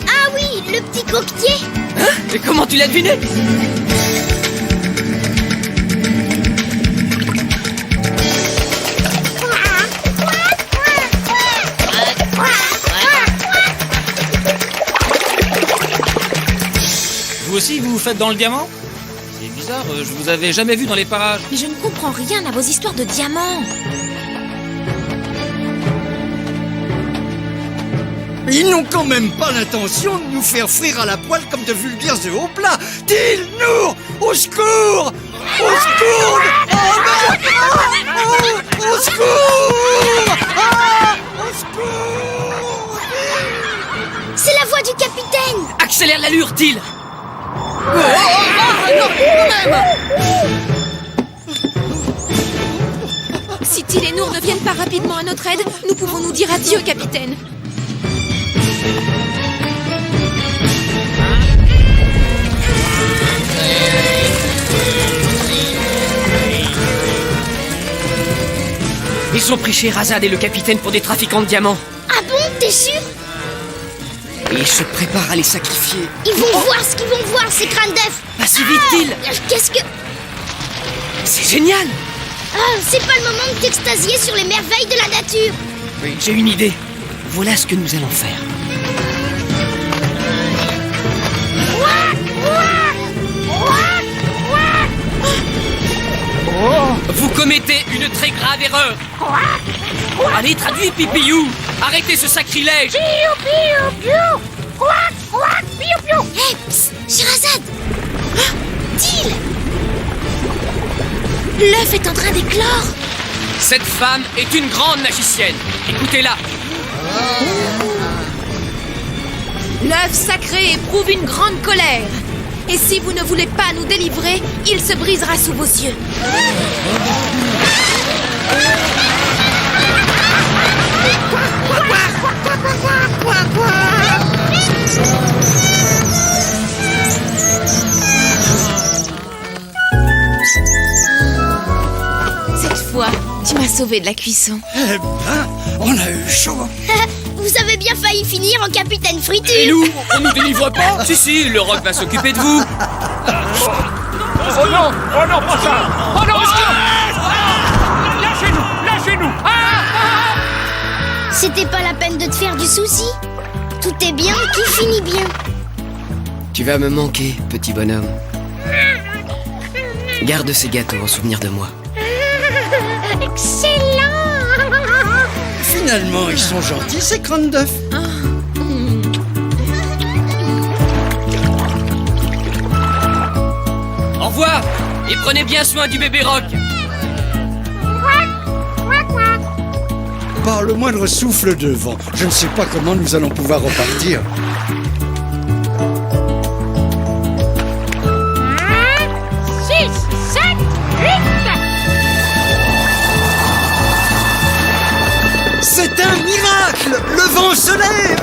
Ah oui, le petit coquetier. Hein? Et comment tu l'as deviné? Vous aussi, vous vous faites dans le diamant? C'est bizarre, je vous avais jamais vu dans les parages. Mais je ne comprends rien à vos histoires de diamants. Ils n'ont quand même pas l'intention de nous faire frire à la poêle comme de vulgaires œufs au plat. Till, Nour, au secours! Au secours! Oh non! Au secours! Au secours! C'est la voix du capitaine. Accélère l'allure, Till. Si Till et Nour ne viennent pas rapidement à notre aide, nous pouvons nous dire adieu, capitaine. Ils ont pris Scheherazade et le capitaine pour des trafiquants de diamants. Ah bon, t'es sûr? Et ils se préparent à les sacrifier. Ils vont voir ce qu'ils vont voir, ces crânes d'œufs. Pas si vite, Till. Qu'est-ce que... C'est génial. Ah, c'est pas le moment de t'extasier sur les merveilles de la nature. Oui, j'ai une idée. Voilà ce que nous allons faire. Vous commettez une très grave erreur. Allez, traduis, Pipillou. Arrêtez ce sacrilège. Hé, psst, Scheherazade. Till. L'œuf est en train d'éclore. Cette femme est une grande magicienne. Écoutez-la. L'œuf sacré éprouve une grande colère. Et si vous ne voulez pas nous délivrer, il se brisera sous vos yeux. Cette fois, tu m'as sauvé de la cuisson. Eh ben, on a eu chaud. Vous avez bien failli finir en capitaine friture. Et nous, on nous délivre pas? Si, le roc va s'occuper de vous. Oh non, pas ça. Oh non, lâchez-nous. C'était pas la peine de te faire du souci. Tout est bien qui finit bien. Tu vas me manquer, petit bonhomme. Garde ces gâteaux en souvenir de moi. Excellent. Finalement, ils sont gentils, ces crânes d'œufs. Au revoir. Et prenez bien soin du bébé roc. Par le moindre souffle de vent, je ne sais pas comment nous allons pouvoir repartir. C'est un miracle! Le vent se lève!